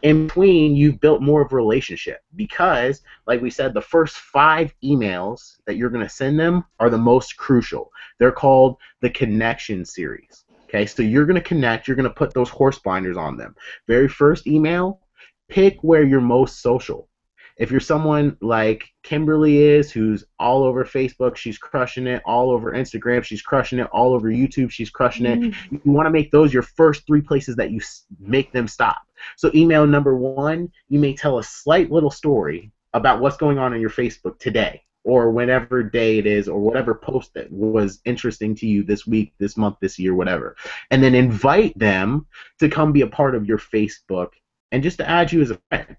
in between, you've built more of a relationship, because, like we said, the first 5 emails that you're going to send them are the most crucial. They're called the connection series. Okay, so you're going to connect, you're going to put those horse blinders on them. Very first email, pick where you're most social. If you're someone like Kimberly is, who's all over Facebook, she's crushing it, all over Instagram, she's crushing it, all over YouTube, she's crushing it. You want to make those your first 3 places that you make them stop. So email number 1, you may tell a slight little story about what's going on in your Facebook today, or whatever day it is, or whatever post that was interesting to you this week, this month, this year, whatever. And then invite them to come be a part of your Facebook and just to add you as a friend.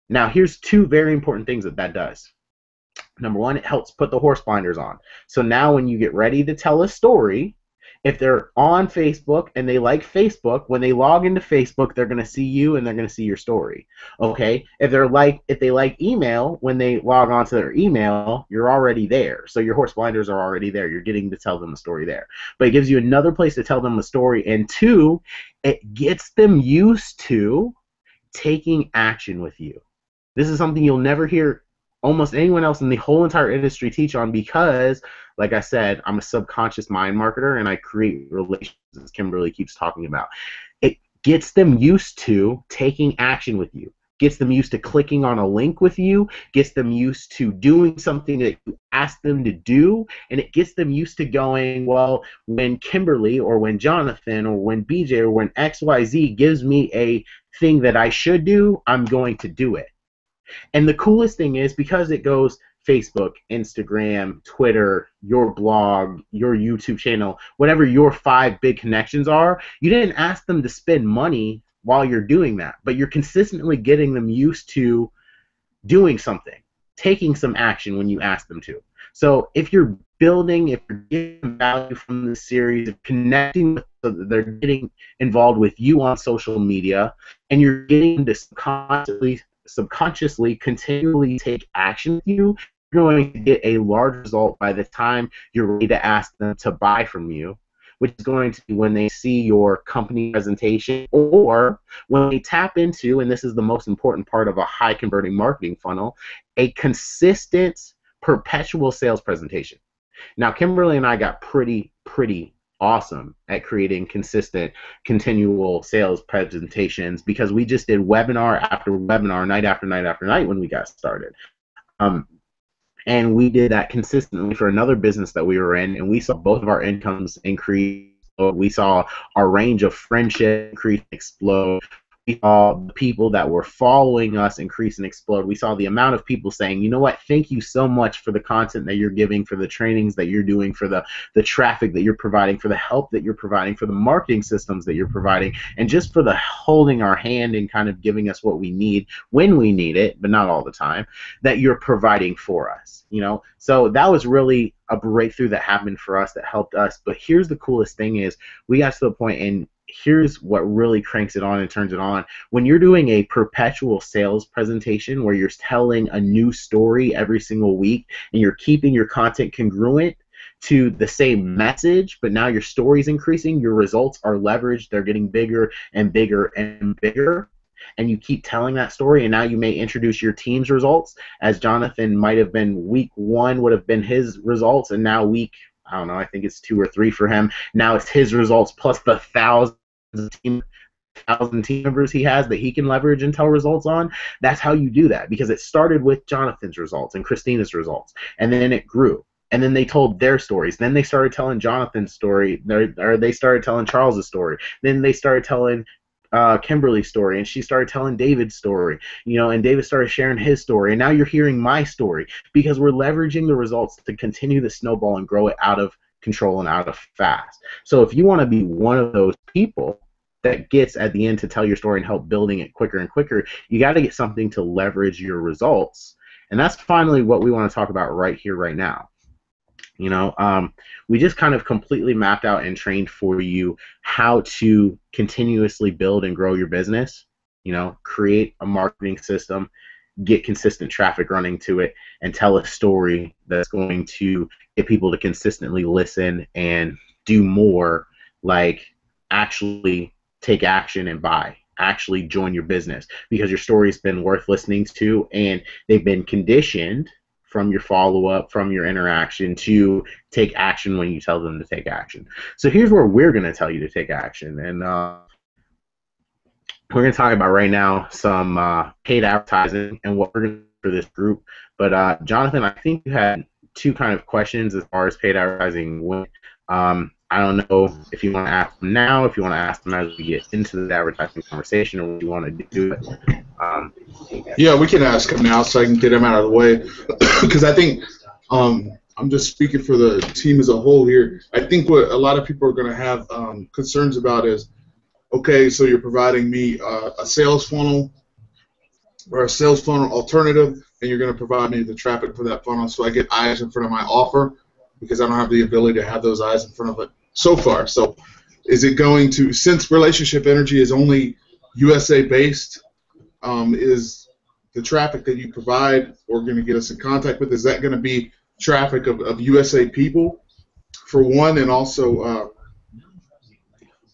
Now, here's 2 very important things that does. Number 1, it helps put the horse blinders on. So now when you get ready to tell a story, if they're on Facebook and they like Facebook, when they log into Facebook, they're going to see you and they're going to see your story. Okay? If they like email, when they log on to their email, you're already there. So your horse blinders are already there. You're getting to tell them a story there. But it gives you another place to tell them a story. And 2, it gets them used to taking action with you. This is something you'll never hear almost anyone else in the whole entire industry teach on because, like I said, I'm a subconscious mind marketer and I create relations, as Kimberly keeps talking about. It gets them used to taking action with you, gets them used to clicking on a link with you, gets them used to doing something that you ask them to do, and it gets them used to going, well, when Kimberly or when Jonathan or when BJ or when XYZ gives me a thing that I should do, I'm going to do it. And the coolest thing is, because it goes Facebook, Instagram, Twitter, your blog, your YouTube channel, whatever your 5 big connections are, you didn't ask them to spend money while you're doing that, but you're consistently getting them used to doing something, taking some action when you ask them to. So if you're building, if you're getting value from the series, connecting with so that they're getting involved with you on social media, and you're getting to subconsciously continually take action with you, you're going to get a large result by the time you're ready to ask them to buy from you, which is going to be when they see your company presentation or when they tap into, and this is the most important part of a high converting marketing funnel, a consistent perpetual sales presentation. Now, Kimberly and I got pretty awesome at creating consistent, continual sales presentations because we just did webinar after webinar, night after night after night when we got started. And we did that consistently for another business that we were in, and we saw both of our incomes increase. We saw our range of friendship increase and explode. We saw the people that were following us increase and explode. We saw the amount of people saying, you know what, thank you so much for the content that you're giving, for the trainings that you're doing, for the traffic that you're providing, for the help that you're providing, for the marketing systems that you're providing, and just for the holding our hand and kind of giving us what we need when we need it, but not all the time, that you're providing for us. You know, so that was really a breakthrough that happened for us, that helped us. But here's the coolest thing is we got to the point, and here's what really cranks it on and turns it on. When you're doing a perpetual sales presentation where you're telling a new story every single week and you're keeping your content congruent to the same message, but now your story's increasing, your results are leveraged, they're getting bigger and bigger and bigger, and you keep telling that story, and now you may introduce your team's results, as Jonathan might have been week 1 would have been his results, and now week, I don't know, I think it's 2 or 3 for him. Now it's his results plus the 1,000 team members he has that he can leverage and tell results on. That's how you do that, because it started with Jonathan's results and Christina's results, and then it grew. And then they told their stories. Then they started telling Jonathan's story, or they started telling Charles's story. Then they started telling Kimberly's story, and she started telling David's story, you know, and David started sharing his story, and now you're hearing my story, because we're leveraging the results to continue the snowball and grow it out of control and out of fast. So if you want to be one of those people that gets at the end to tell your story and help building it quicker and quicker, you got to get something to leverage your results, and that's finally what we want to talk about right here, right now. You know, we just kind of completely mapped out and trained for you how to continuously build and grow your business, you know, create a marketing system, get consistent traffic running to it, and tell a story that's going to get people to consistently listen and do more, like actually take action and buy, actually join your business, because your story's been worth listening to and they've been conditioned from your follow-up, from your interaction, to take action when you tell them to take action. So here's where we're going to tell you to take action. And we're going to talk about right now some paid advertising and what we're going to do for this group. But Jonathan, I think you had two kind of questions as far as paid advertising went. I don't know if you want to ask them now, if you want to ask them as we get into the advertising conversation, or what you want to do it. Yeah, we can ask them now so I can get them out of the way. Because I think I'm just speaking for the team as a whole here. I think what a lot of people are going to have concerns about is, okay, so you're providing me a sales funnel or a sales funnel alternative, and you're going to provide me the traffic for that funnel so I get eyes in front of my offer, because I don't have the ability to have those eyes in front of it so far. So is it going to, since Relationship Energy is only USA based, is the traffic that you provide or going to get us in contact with, is that going to be traffic of USA people, for one, and also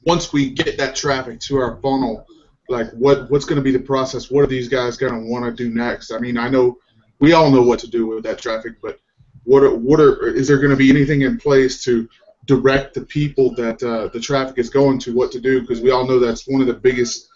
once we get that traffic to our funnel, like what's going to be the process? What are these guys going to want to do next? I mean, I know we all know what to do with that traffic, but is there going to be anything in place to direct the people that the traffic is going to what to do? Because we all know that's one of the biggest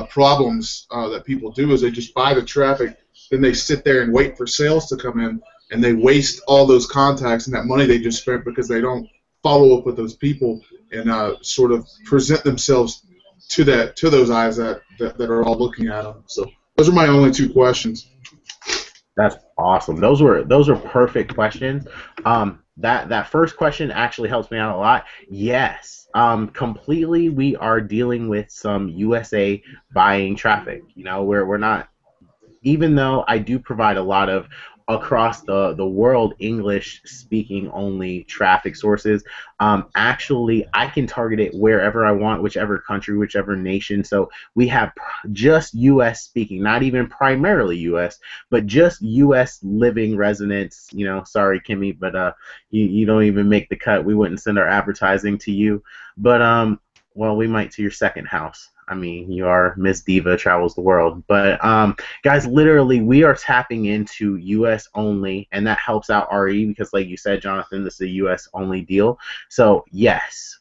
problems that people do, is they just buy the traffic, then they sit there and wait for sales to come in, and they waste all those contacts and that money they just spent because they don't follow up with those people and sort of present themselves to those eyes that are all looking at them. So those are my only two questions. That's awesome. Those were perfect questions. That first question actually helps me out a lot. Yes, completely. We are dealing with some USA buying traffic. You know, we're not. Even though I do provide a lot of across the world English speaking only traffic sources, actually I can target it wherever I want, whichever country, whichever nation. So we have just US speaking, not even primarily US, but just US living residents. You know, sorry Kimmy, but you don't even make the cut. We wouldn't send our advertising to you, but well, we might to your second house. I mean, you are Miss Diva travels the world. But, guys, literally, we are tapping into U.S. only, and that helps out RE because, like you said, Jonathan, this is a U.S. only deal. So, yes,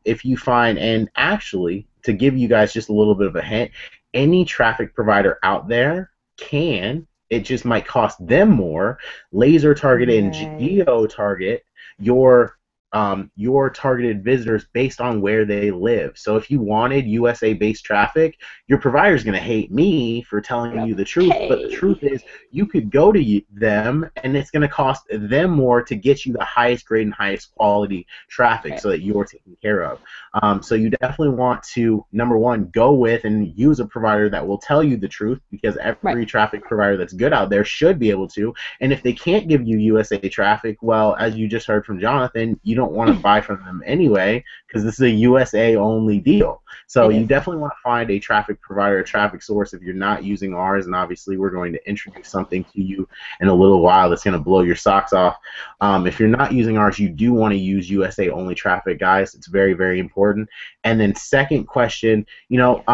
if you find, and actually, to give you guys just a little bit of a hint, any traffic provider out there can, it just might cost them more, laser target and geo target your targeted visitors based on where they live. So if you wanted USA-based traffic, your provider is going to hate me for telling you the truth, but the truth is you could go to them and it's going to cost them more to get you the highest grade and highest quality traffic so that you're taken care of. So you definitely want to, number one, go with and use a provider that will tell you the truth, because every traffic provider that's good out there should be able to. And if they can't give you USA traffic, well, as you just heard from Jonathan, you don't want to buy from them anyway, because this is a USA only deal. So you definitely want to find a traffic provider, a traffic source if you're not using ours, and obviously we're going to introduce something to you in a little while that's going to blow your socks off. If you're not using ours, you do want to use USA only traffic, guys. It's very, very important. And then second question, you know,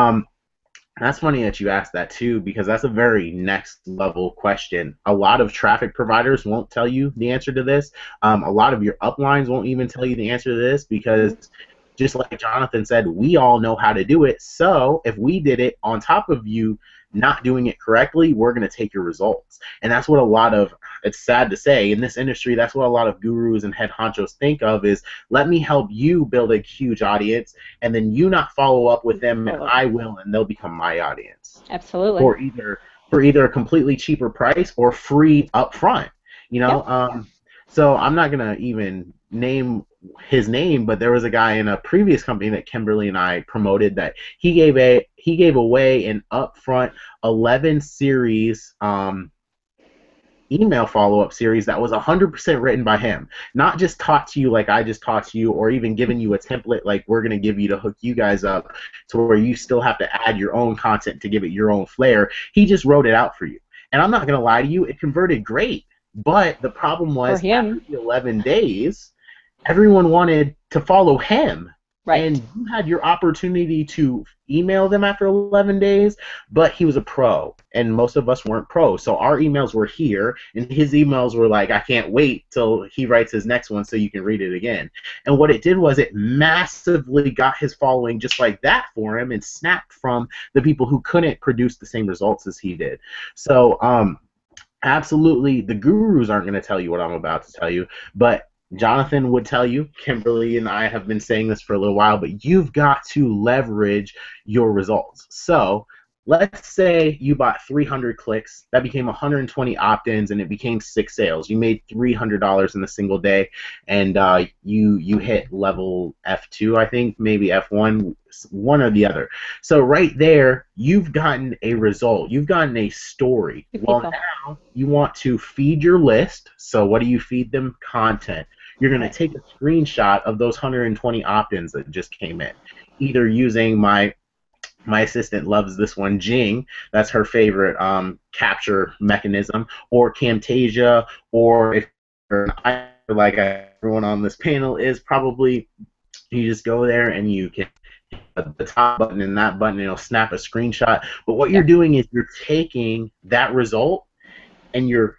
that's funny that you asked that too, because that's a very next level question. A lot of traffic providers won't tell you the answer to this. A lot of your uplines won't even tell you the answer to this, because just like Jonathan said, we all know how to do it. So if we did it on top of you not doing it correctly, we're going to take your results. And that's what a lot of, it's sad to say, in this industry, that's what a lot of gurus and head honchos think of is, let me help you build a huge audience, and then you not follow up with them, and I will, and they'll become my audience. Absolutely. For either a completely cheaper price or free up front. You know, so I'm not going to even name his name, but there was a guy in a previous company that Kimberly and I promoted that he gave away an upfront 11 series email follow-up series that was 100% written by him, not just taught to you like I just taught to you, or even giving you a template like we're going to give you to hook you guys up to where you still have to add your own content to give it your own flair. He just wrote it out for you. And I'm not going to lie to you, it converted great. But the problem was, after the 11 days, everyone wanted to follow him. Right. And you had your opportunity to email them after 11 days, but he was a pro, and most of us weren't pros. So our emails were here, and his emails were like, I can't wait till he writes his next one so you can read it again. And what it did was it massively got his following just like that for him and snapped from the people who couldn't produce the same results as he did. So absolutely, the gurus aren't going to tell you what I'm about to tell you, but Jonathan would tell you, Kimberly and I have been saying this for a little while, but you've got to leverage your results. So let's say you bought 300 clicks, that became 120 opt-ins, and it became 6 sales. You made $300 in a single day, and you hit level F2, I think, maybe F1, one or the other. So right there, you've gotten a result. You've gotten a story. Well, now you want to feed your list. So what do you feed them? Content. You're going to take a screenshot of those 120 opt-ins that just came in, either using my assistant loves this one, Jing. That's her favorite capture mechanism, or Camtasia, or if like everyone on this panel is probably, you just go there and you can hit the top button and that button, and it'll snap a screenshot. But what you're doing is you're taking that result and you're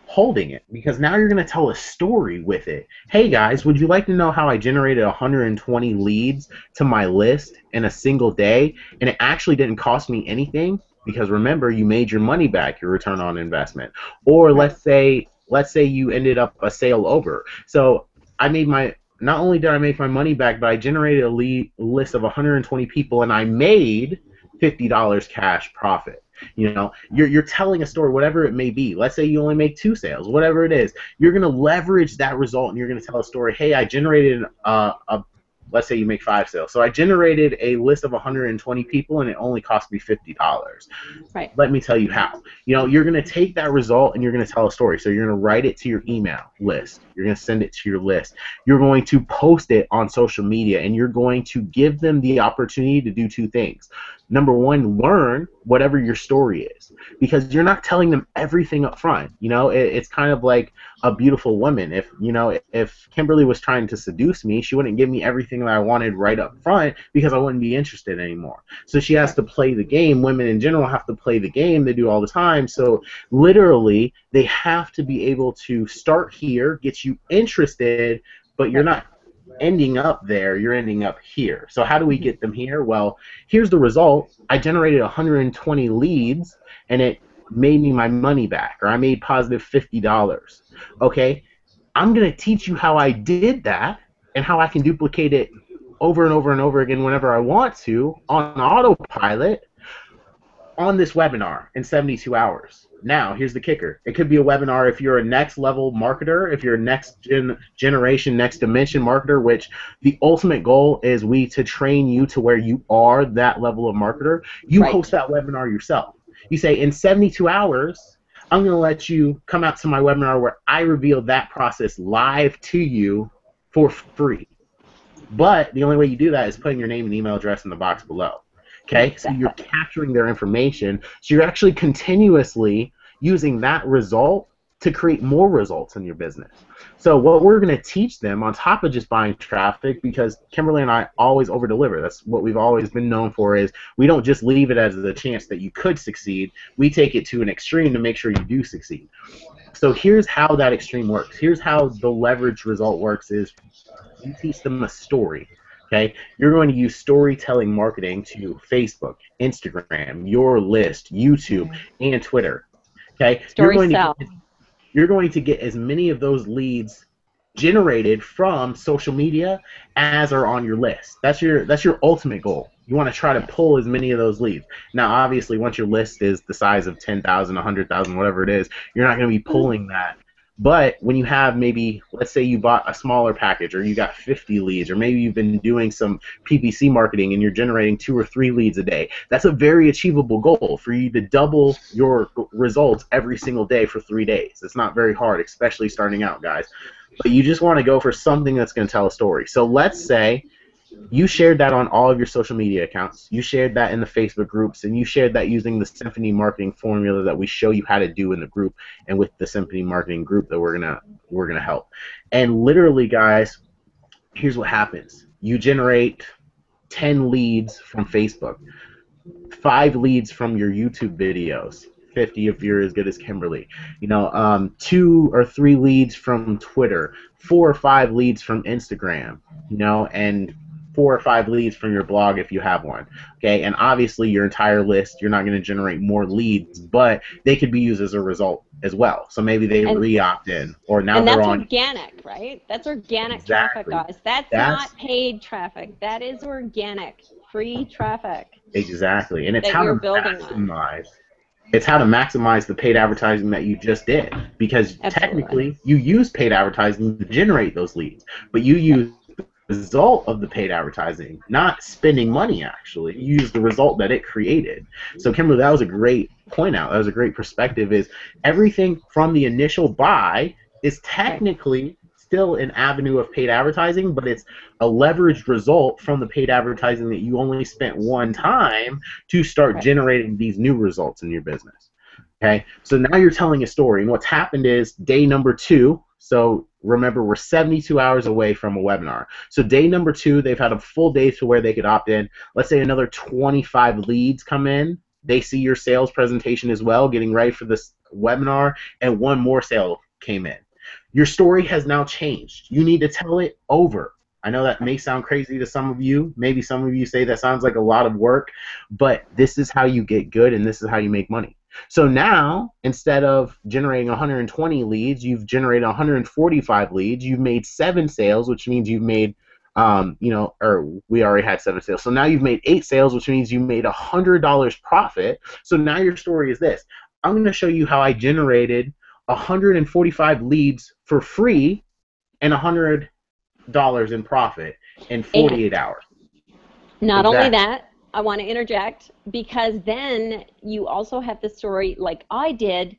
holding it, because now you're going to tell a story with it. Hey guys, would you like to know how I generated 120 leads to my list in a single day, and it actually didn't cost me anything? Because remember, you made your money back, your return on investment. Or let's say you ended up a sale over. So I made not only did I make my money back, but I generated a list of 120 people, and I made $50 cash profit. You know, you're telling a story, whatever it may be. Let's say you only make 2 sales, whatever it is. You're going to leverage that result, and you're going to tell a story. Hey, I generated let's say you make 5 sales. So I generated a list of 120 people, and it only cost me $50. Right. Let me tell you how. You know, you're going to take that result and you're going to tell a story. So you're going to write it to your email list. You're going to send it to your list. You're going to post it on social media, and you're going to give them the opportunity to do 2 things. Number 1, learn whatever your story is, because you're not telling them everything up front. You know, it's kind of like a beautiful woman. If Kimberly was trying to seduce me, she wouldn't give me everything that I wanted right up front, because I wouldn't be interested anymore. So she has to play the game. Women in general have to play the game. They do all the time. So literally, they have to be able to start here, get you interested, but you're not ending up there, you're ending up here. So how do we get them here? Well, here's the result. I generated 120 leads, and it made me my money back, or I made positive $50. Okay, I'm going to teach you how I did that and how I can duplicate it over and over and over again whenever I want to on autopilot on this webinar in 72 hours. Now, here's the kicker. It could be a webinar if you're a next level marketer, if you're a next generation, next dimension marketer, which the ultimate goal is to train you to where you are that level of marketer. You host that webinar yourself. You say, in 72 hours, I'm going to let you come out to my webinar where I reveal that process live to you for free. But the only way you do that is putting your name and email address in the box below. Okay, so you're capturing their information. So you're actually continuously using that result to create more results in your business. So what we're going to teach them, on top of just buying traffic, because Kimberly and I always over-deliver. That's what we've always been known for, is we don't just leave it as a chance that you could succeed. We take it to an extreme to make sure you do succeed. So here's how that extreme works. Here's how the leverage result works is you teach them a story. Okay, you're going to use storytelling marketing to Facebook, Instagram, your list, YouTube, and Twitter. Okay, you're going to get as many of those leads generated from social media as are on your list. That's your ultimate goal. You want to try to pull as many of those leads. Now, obviously, once your list is the size of 10,000, 100,000, whatever it is, you're not going to be pulling that. But when you have maybe, let's say you bought a smaller package, or you got 50 leads, or maybe you've been doing some PPC marketing and you're generating 2 or 3 leads a day, that's a very achievable goal for you to double your results every single day for 3 days. It's not very hard, especially starting out, guys. But you just want to go for something that's going to tell a story. So let's say you shared that on all of your social media accounts. You shared that in the Facebook groups, and you shared that using the Symphony marketing formula that we show you how to do in the group, and with the Symphony marketing group that we're gonna help. And literally, guys, here's what happens. you generate 10 leads from Facebook, 5 leads from your YouTube videos, 50 if you're as good as Kimberly, 2 or 3 leads from Twitter, 4 or 5 leads from Instagram, and 4 or 5 leads from your blog if you have one. Okay, and obviously your entire list, you're not going to generate more leads, but they could be used as a result as well. So maybe they re-opt in, or now they're on. And that's organic, right? That's organic Exactly. traffic, guys. That's not paid traffic. That is organic, free traffic. Exactly, and it's how to maximize. It's how to maximize the paid advertising that you just did, because technically you use paid advertising to generate those leads, but you use the result of the paid advertising, not spending money. Actually, you use the result that it created. So Kimberly, that was a great point out. That was a great perspective. Is everything from the initial buy is technically still an avenue of paid advertising, but it's a leveraged result from the paid advertising that you only spent one time to start generating these new results in your business. Okay, so now you're telling a story, and what's happened is day number 2. So remember, we're 72 hours away from a webinar. So day number 2, they've had a full day to where they could opt in. Let's say another 25 leads come in. They see your sales presentation as well, getting ready for this webinar, and one more sale came in. Your story has now changed. You need to tell it over. I know that may sound crazy to some of you. Maybe some of you say that sounds like a lot of work, but this is how you get good, and this is how you make money. So now, instead of generating 120 leads, you've generated 145 leads. You've made 7 sales, which means you've made, or we already had 7 sales. So now you've made 8 sales, which means you made $100 profit. So now your story is this. I'm going to show you how I generated 145 leads for free and $100 in profit in 48 hours. Not only that, I want to interject, because then you also have the story, like I did,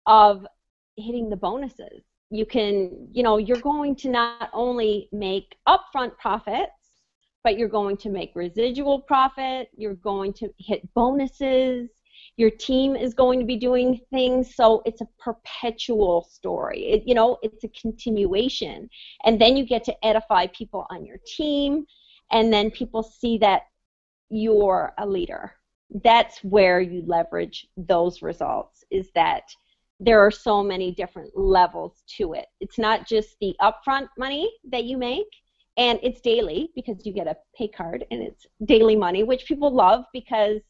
of hitting the bonuses. You can, you're going to not only make upfront profits, but you're going to make residual profit, you're going to hit bonuses, your team is going to be doing things, so it's a perpetual story. It's a continuation. And then you get to edify people on your team, and then people see that you're a leader. That's where you leverage those results, is that there are so many different levels to it. It's not just the upfront money that you make, and it's daily because you get a pay card, and it's daily money, which people love because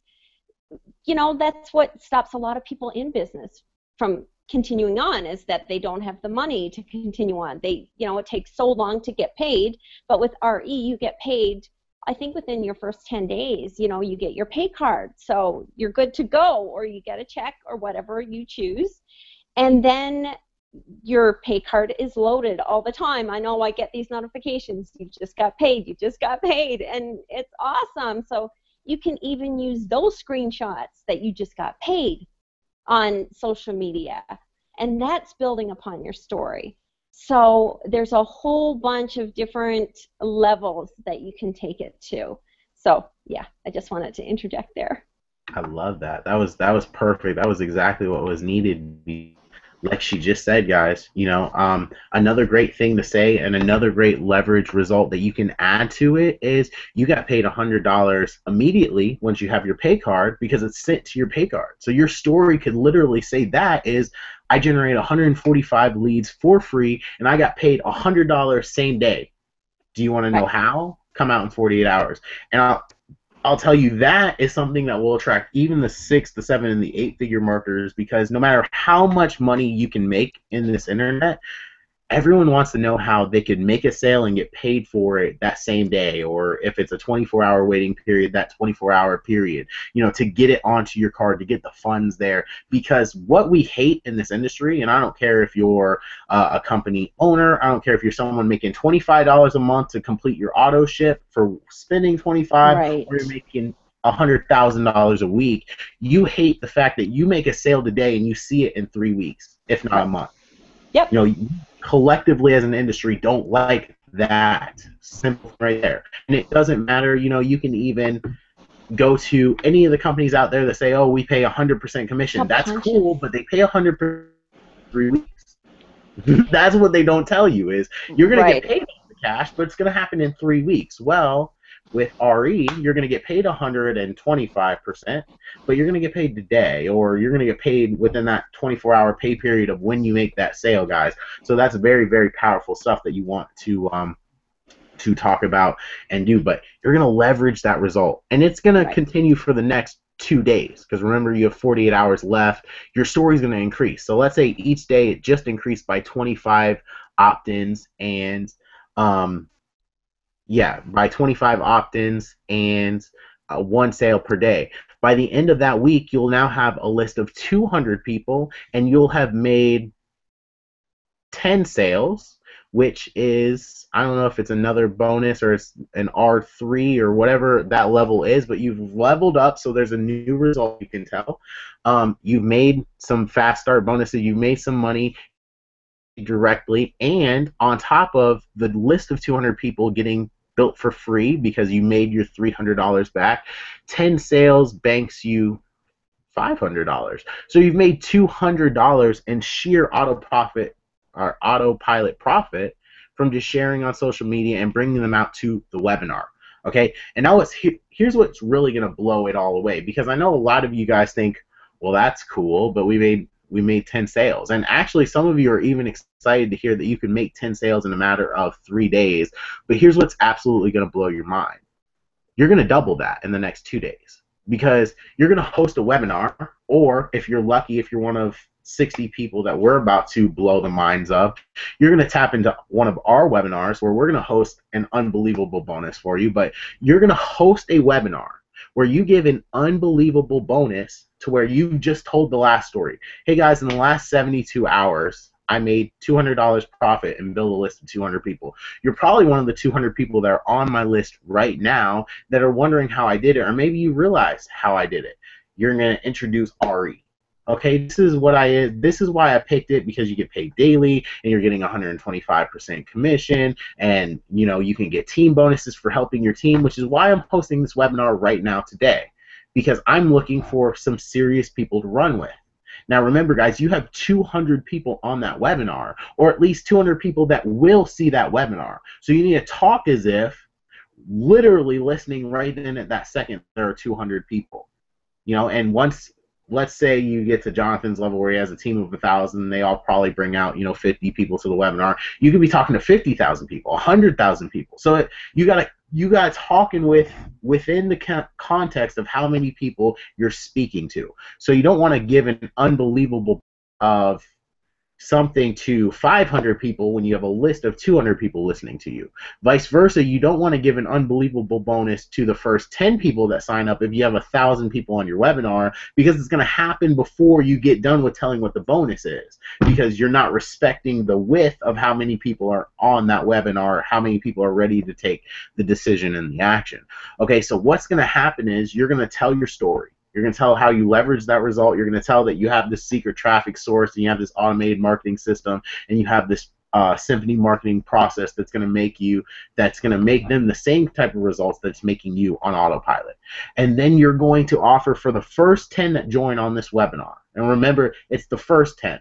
that's what stops a lot of people in business from continuing on, is that they don't have the money to continue on. It takes so long to get paid, but with RE you get paid, I think within your first 10 days, you get your pay card. So you're good to go, or you get a check or whatever you choose. And then your pay card is loaded all the time. I know I get these notifications. You just got paid. You just got paid. And it's awesome. So you can even use those screenshots that you just got paid on social media. And that's building upon your story. So there's a whole bunch of different levels that you can take it to. So yeah, I just wanted to interject there. I love that. That was perfect. That was exactly what was needed. Like she just said, guys, another great thing to say, and another great leverage result that you can add to it is you got paid $100 immediately once you have your pay card, because it's sent to your pay card. So your story could literally say that is, I generated 145 leads for free, and I got paid $100 same day. Do you want to know how? Come out in 48 hours. And I'll tell you, that is something that will attract even the 6, the 7, and the 8-figure marketers, because no matter how much money you can make in this internet, everyone wants to know how they could make a sale and get paid for it that same day, or if it's a 24-hour waiting period, that 24-hour period, to get it onto your card, to get the funds there. Because what we hate in this industry, and I don't care if you're a company owner, I don't care if you're someone making $25 a month to complete your auto ship for spending $25, or you're making $100,000 a week, you hate the fact that you make a sale today and you see it in 3 weeks, if not a month. Yep. Collectively as an industry don't like that. Simple right there. And it doesn't matter, you can even go to any of the companies out there that say, oh, we pay 100% commission. That's cool, but they pay 100% for 3 weeks. That's what they don't tell you, is you're going to get paid on the cash, but it's going to happen in 3 weeks. Well, with RE, you're going to get paid 125%, but you're going to get paid today, or you're going to get paid within that 24-hour pay period of when you make that sale, guys. So that's very, very powerful stuff that you want to talk about and do, but you're going to leverage that result, and it's going to continue for the next 2 days, because remember, you have 48 hours left. Your story is going to increase. So let's say each day it just increased by 25 opt-ins, and by 25 opt-ins and 1 sale per day. By the end of that week, you'll now have a list of 200 people, and you'll have made 10 sales, which is, I don't know if it's another bonus or it's an R3 or whatever that level is, but you've leveled up, so there's a new result you can tell. You've made some fast start bonuses, you've made some money directly, and on top of the list of 200 people getting built for free because you made your $300 back, 10 sales banks you $500. So you've made $200 in sheer autopilot profit from just sharing on social media and bringing them out to the webinar. Okay, and now here's what's really going to blow it all away, because I know a lot of you guys think, well, that's cool, but we made 10 sales. And actually, some of you are even excited to hear that you can make 10 sales in a matter of 3 days. But here's what's absolutely going to blow your mind. You're going to double that in the next 2 days, because you're going to host a webinar, or if you're lucky, if you're one of 60 people that we're about to blow the minds of, you're going to tap into one of our webinars where we're going to host an unbelievable bonus for you. But you're going to host a webinar where you give an unbelievable bonus to where you just told the last story. Hey guys, in the last 72 hours, I made $200 profit and built a list of 200 people. You're probably one of the 200 people that are on my list right now that are wondering how I did it, or maybe you realize how I did it. You're going to introduce RE. Okay, this is why I picked it, because you get paid daily and you're getting 125% commission, and you can get team bonuses for helping your team, which is why I'm hosting this webinar right now today, because I'm looking for some serious people to run with. Now remember, guys, you have 200 people on that webinar, or at least 200 people that will see that webinar. So you need to talk as if literally listening right in at that second there are 200 people. And once, let's say you get to Jonathan's level where he has a team of 1,000, they all probably bring out 50 people to the webinar. You could be talking to 50,000 people, 100,000 people. So you got talking within the context of how many people you're speaking to. So you don't want to give an unbelievable of something to 500 people when you have a list of 200 people listening to you. Vice versa, you don't want to give an unbelievable bonus to the first 10 people that sign up if you have 1,000 people on your webinar, because it's going to happen before you get done with telling what the bonus is, because you're not respecting the width of how many people are on that webinar, how many people are ready to take the decision and the action. Okay, so what's going to happen is you're going to tell your story. You're going to tell how you leverage that result. You're going to tell that you have this secret traffic source, and you have this automated marketing system, and you have this Symphony marketing process that's going to make them the same type of results that's making you on autopilot. And then you're going to offer for the first 10 that join on this webinar. And remember, it's the first 10.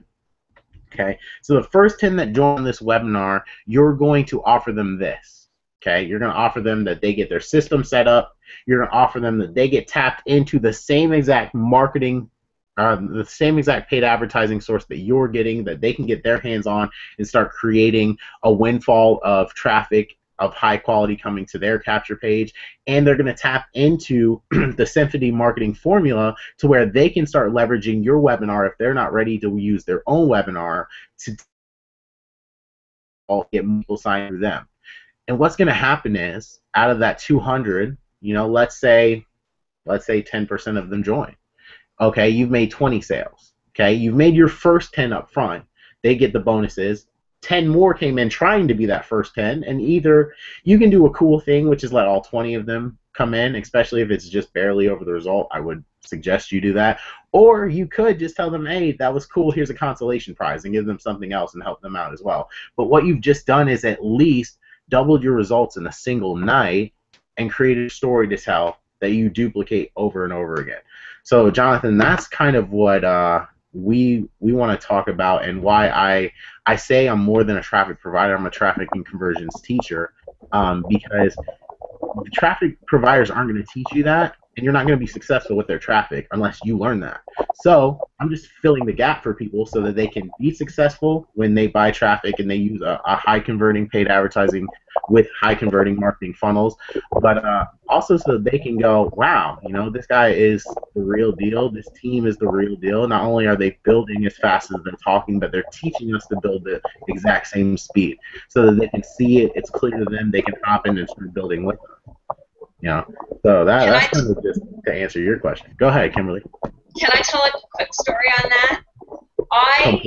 Okay? So the first 10 that join this webinar, you're going to offer them this. Okay? You're going to offer them that they get their system set up. You're going to offer them that they get tapped into the same exact marketing, the same exact paid advertising source that you're getting, that they can get their hands on and start creating a windfall of traffic of high quality coming to their capture page. And they're going to tap into the Symphony marketing formula to where they can start leveraging your webinar if they're not ready to use their own webinar to get people signed through them. And what's going to happen is, out of that 200, let's say 10% of them join. Okay, you've made 20 sales. Okay, you've made your first 10 up front. They get the bonuses. 10 more came in trying to be that first 10, and either you can do a cool thing, which is let all 20 of them come in, especially if it's just barely over the result. I would suggest you do that. Or you could just tell them, hey, that was cool, here's a consolation prize, and give them something else and help them out as well. But what you've just done is at least doubled your results in a single night and created a story to tell that you duplicate over and over again. So Jonathan, that's kind of what we want to talk about, and why I say I'm more than a traffic provider. I'm a traffic and conversions teacher, because the traffic providers aren't going to teach you that, and you're not going to be successful with their traffic unless you learn that. So I'm just filling the gap for people so that they can be successful when they buy traffic and they use a high converting paid advertising with high converting marketing funnels, but also so that they can go, wow, you know, this guy is the real deal. This team is the real deal. Not only are they building as fast as they're talking, but they're teaching us to build the exact same speed so that they can see it. It's clear to them. They can hop in and start building with us. You know, so that's kind of just to answer your question. Go ahead, Kimberly. Can I tell a quick story on that? I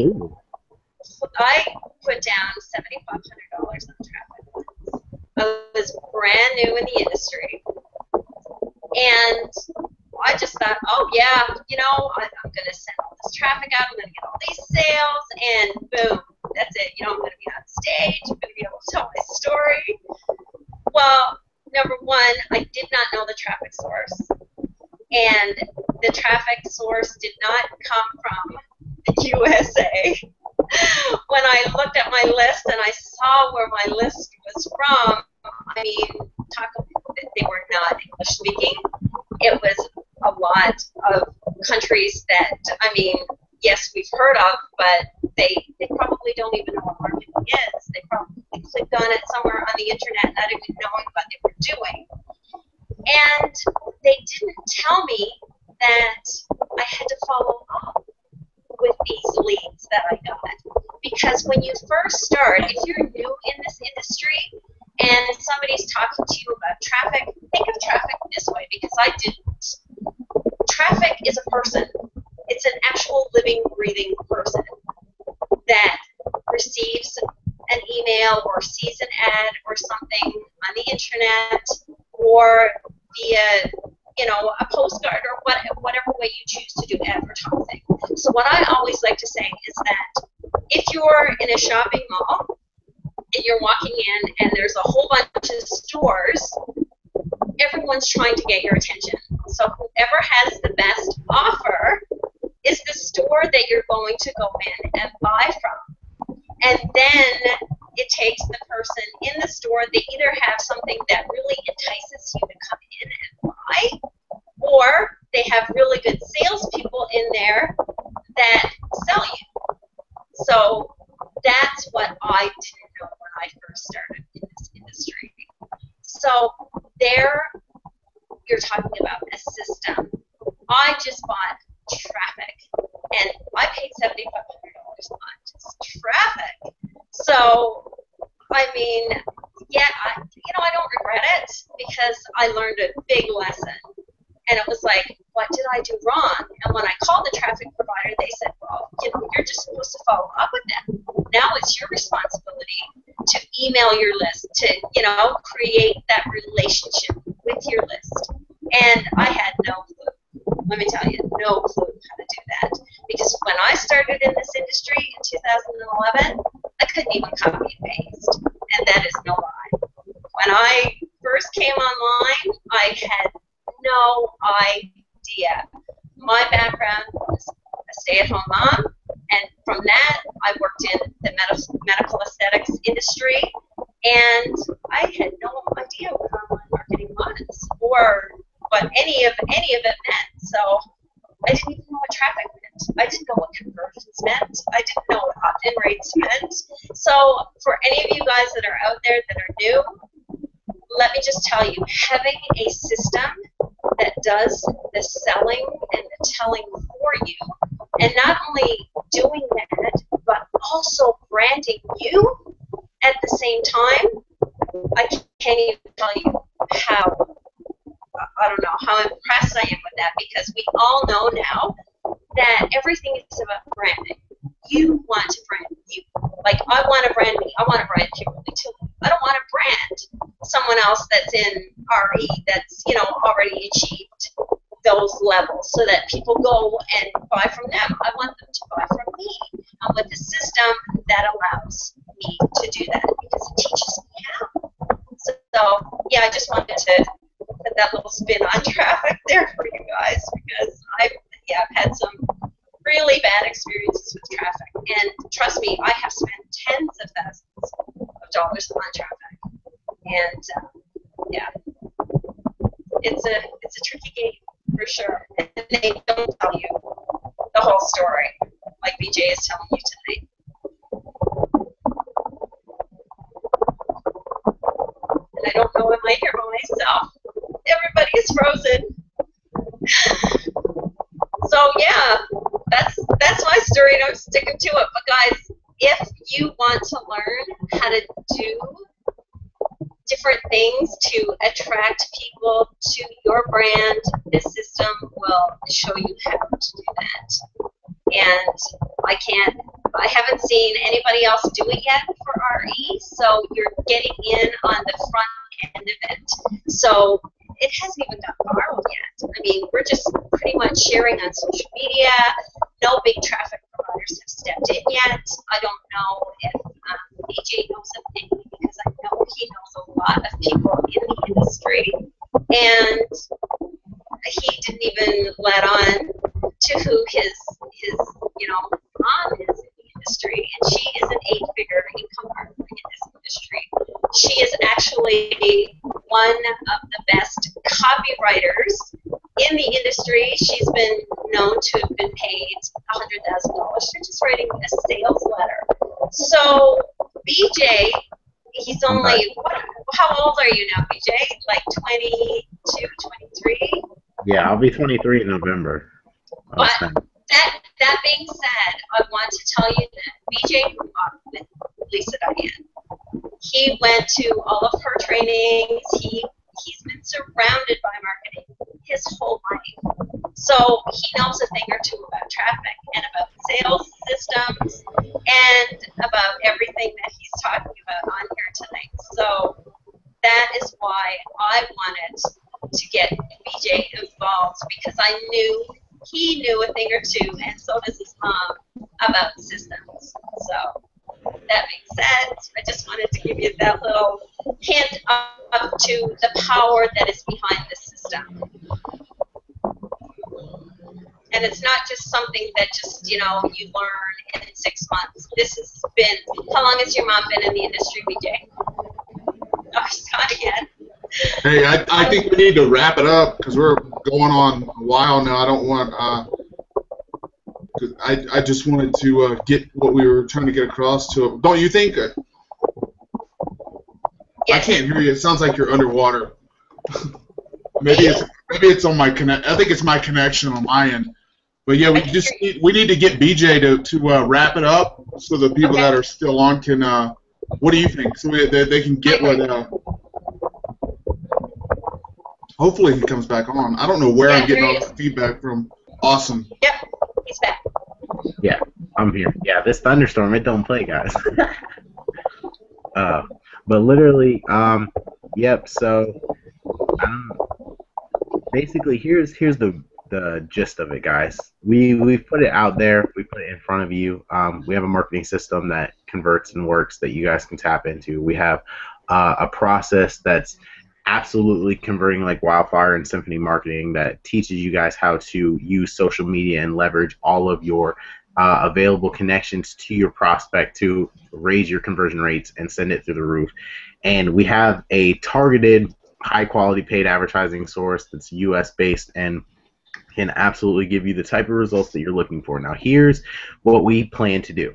put down $7,500 on traffic. I was brand new in the industry, and I just thought, oh yeah, you know, I'm going to send all this traffic out, I'm going to get all these sales, and boom, that's it. You know, I'm going to be on stage, I'm going to be able to tell my story. Well, number one, I did not know the traffic source, and the traffic source did not come from the USA. When I looked at my list and I saw where my list was from, I mean, they were not English speaking. It was a lot of countries that, I mean, yes, we've heard of, but they probably don't even know what marketing is. They probably clicked on it somewhere on the internet, not even knowing what they were doing. And they didn't tell me that I had to follow up with these leads that I got. Because when you first start, if you're new in this industry and somebody's talking to you about traffic, think of traffic this way, because I didn't. Traffic is a person. It's an actual living, breathing person that receives an email or sees an ad or something on the internet or via, you know, a postcard or whatever way you choose to do advertising. So what I always like to say is that if you're in a shopping mall and you're walking in and there's a whole bunch of stores, everyone's trying to get your attention. So whoever has the best offer is the store that you're going to go in and buy from. And then it takes the person in the store, they either have something that really entices you to come in and buy, or they have really good salespeople in there that sell you. So that's what I didn't know when I first started in this industry. So there, you're talking about a system. I just bought traffic, and I paid $7,500 a month just traffic. So, I mean, yeah, I don't regret it, because I learned a big lesson. And it was like, what did I do wrong? And when I called the traffic provider, they said, well, you know, you're just supposed to follow up with them. Now it's your responsibility to email your list, to, you know, create that relationship with your list. And I had no clue. Let me tell you, no clue how to do that. Because when I started in this industry in 2011, I couldn't even copy and paste. And that is no lie. When I first came online, I had no idea. My background was a stay-at-home mom, and from that, I worked in the medical aesthetics industry, and I had no idea what online marketing was or what any of it meant. So I didn't even know what traffic meant. I didn't know what conversions meant. I didn't know what opt-in rates meant. So for any of you guys that are out there that are new, let me just tell you, having a system that does the selling and the telling for you, and not only doing that, but also branding you at the same time, I can't even tell you how, I don't know, how impressed I am with that, because we all know now that everything is about branding. You want to brand you. Like, I want to brand me. I want to brand Kimberly Tilley. I don't want to brand someone else that's in RE that's, you know, already achieved those levels so that people go and buy from them. I want them to buy from me. And with the system, that allows me to do that because it teaches me how. So yeah, I just wanted to put that little spin on traffic there for you guys, because I've had some really bad experiences dollars on traffic. And yeah, it's a tricky game for sure. And they don't tell you the whole story like BJ is telling you tonight. And I don't know, am I here by myself? Everybody is frozen. So yeah, that's my story, and I'm sticking to it. But guys, if you want to learn how to do different things to attract people to your brand, this system will show you how to do that. And I haven't seen anybody else do it yet for RE, so you're getting in on the front end of it. So it hasn't even got viral yet. I mean, we're just pretty much sharing on social media. No big traffic providers have stepped in yet. I don't know if BJ knows of any, because I know he knows a lot of people in the industry. And he didn't even let on to who his mom is in the industry, and she is an 8-figure income earner in this industry. She is actually one of the best copywriters in the industry. She's been known to have been paid $100,000 for just writing a sales letter. So BJ, he's only, how old are you now, BJ? Like 22, 23? Yeah, I'll be 23 in November. But that being said, I want to tell you that BJ grew up with Lisa Diane. He went to all of her trainings. He's been surrounded by marketing his whole life. So he knows a thing or two about traffic and about sales systems and about everything that he's talking about on here tonight. So that is why I wanted to get BJ involved, because I knew he knew a thing or two, and so does his mom, about systems. So that being said, I just wanted to give you that little hint up to the power that is behind this system. And it's not just something that just, you learn in 6 months. This has been, how long has your mom been in the industry, BJ? Oh, she's gone again. Hey, I think we need to wrap it up because we're going on a while now. I don't want, I just wanted to get what we were trying to get across to. Don't you think? Yes. I can't hear you. It sounds like you're underwater. maybe it's on my connect. I think it's my connection on my end. But yeah, we need to get BJ to wrap it up so the people that are still on can. What do you think? So they can get what. Hopefully he comes back on. I don't know where I'm getting all the feedback from. Awesome. Yep, he's back. Yeah, I'm here. Yeah, this thunderstorm, it don't play, guys. But literally, yep. So, basically, here's the gist of it, guys. We put it out there. We put it in front of you. We have a marketing system that converts and works that you guys can tap into. We have a process that's absolutely converting like wildfire in Symphony Marketing that teaches you guys how to use social media and leverage all of your available connections to your prospect to raise your conversion rates and send it through the roof. And we have a targeted, high-quality paid advertising source that's US-based and can absolutely give you the type of results that you're looking for. Now, here's what we plan to do.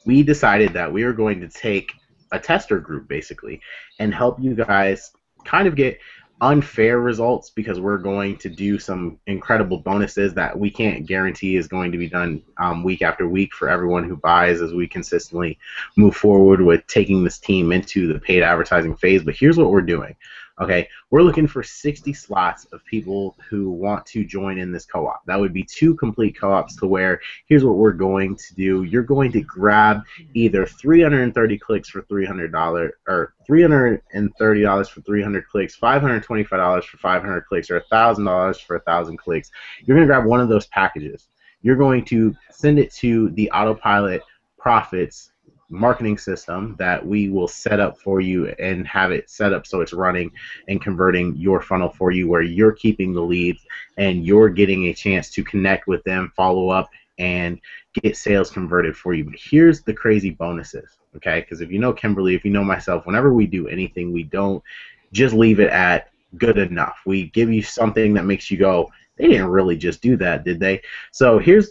We decided that we are going to take a tester group basically and help you guys kind of get unfair results, because we're going to do some incredible bonuses that we can't guarantee is going to be done week after week for everyone who buys as we consistently move forward with taking this team into the paid advertising phase. But here's what we're doing. Okay, we're looking for 60 slots of people who want to join in this co-op. That would be 2 complete co-ops to where here's what we're going to do. You're going to grab either 330 clicks for $300 or $330 for 300 clicks, $525 for 500 clicks, or $1,000 for 1,000 clicks. You're going to grab one of those packages. You're going to send it to the Autopilot Profits marketing system that we will set up for you and have it set up so it's running and converting your funnel for you, where you're keeping the leads and you're getting a chance to connect with them, follow up, and get sales converted for you. But here's the crazy bonuses, okay? Because if you know Kimberly, if you know myself, whenever we do anything, we don't just leave it at good enough. We give you something that makes you go, they didn't really just do that, did they? So here's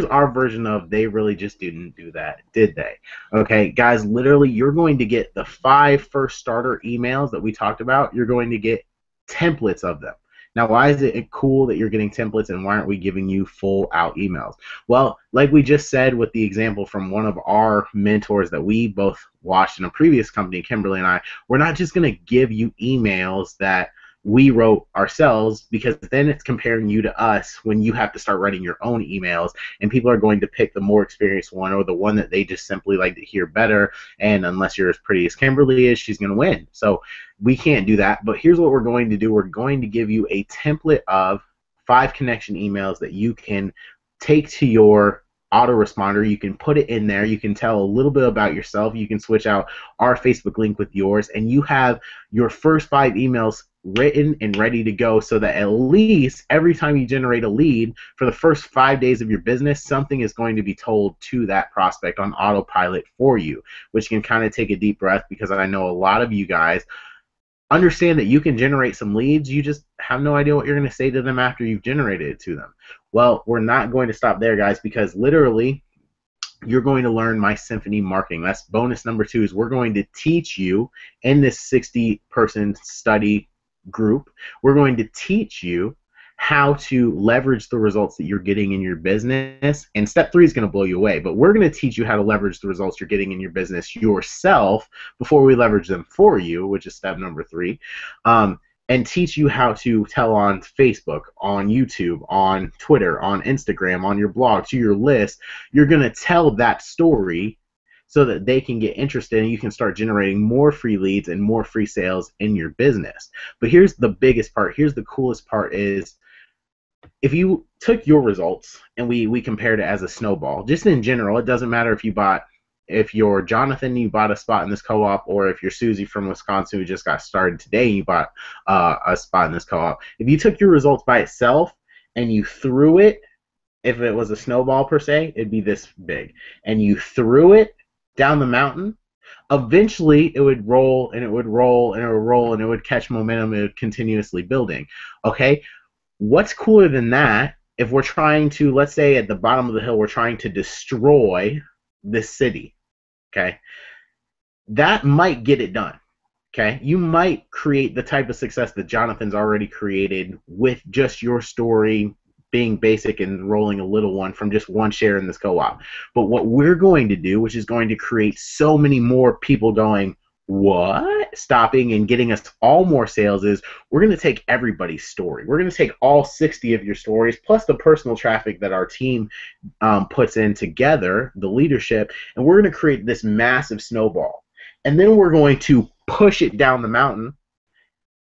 our version of they really just didn't do that, did they? Okay, guys, literally you're going to get the 5 first starter emails that we talked about. You're going to get templates of them. Now, why is it cool that you're getting templates, and why aren't we giving you full out emails? Well, like we just said with the example from one of our mentors that we both watched in a previous company, Kimberly and I, we're not just going to give you emails that we wrote ourselves, because then it's comparing you to us when you have to start writing your own emails, and people are going to pick the more experienced one or the one that they just simply like to hear better, and unless you're as pretty as Kimberly is, she's going to win. So we can't do that, but here's what we're going to do. We're going to give you a template of 5 connection emails that you can take to your autoresponder. You can put it in there. You can tell a little bit about yourself. You can switch out our Facebook link with yours, and you have your first 5 emails written and ready to go, so that at least every time you generate a lead for the first 5 days of your business, something is going to be told to that prospect on autopilot for you, which can kind of take a deep breath, because I know a lot of you guys understand that you can generate some leads. You just have no idea what you're going to say to them after you've generated it to them. Well, we're not going to stop there, guys, because literally you're going to learn My Symphony Marketing. That's bonus number 2, is we're going to teach you in this 60-person study group, we're going to teach you how to leverage the results that you're getting in your business. And step 3 is going to blow you away, but we're going to teach you how to leverage the results you're getting in your business yourself before we leverage them for you, which is step number 3. And teach you how to tell on Facebook, on YouTube, on Twitter, on Instagram, on your blog, to your list. You're going to tell that story so that they can get interested, and you can start generating more free leads and more free sales in your business. But here's the biggest part. Here's the coolest part is, if you took your results and we compared it as a snowball, just in general, it doesn't matter if you're Jonathan, you bought a spot in this co-op, or if you're Susie from Wisconsin who just got started today, you bought a spot in this co-op. If you took your results by itself and you threw it, if it was a snowball per se, it'd be this big, and you threw it down the mountain, eventually it would roll and it would roll and it would roll and it would catch momentum. It would continuously building. Okay, what's cooler than that? If we're trying to, let's say at the bottom of the hill, we're trying to destroy this city. Okay, that might get it done. Okay, you might create the type of success that Jonathan's already created with just your story being basic and rolling a little one from just one share in this co-op. But what we're going to do, which is going to create so many more people going, what? Stopping and getting us all more sales, is we're going to take everybody's story. We're going to take all 60 of your stories, plus the personal traffic that our team puts in together, the leadership, and we're going to create this massive snowball. And then we're going to push it down the mountain,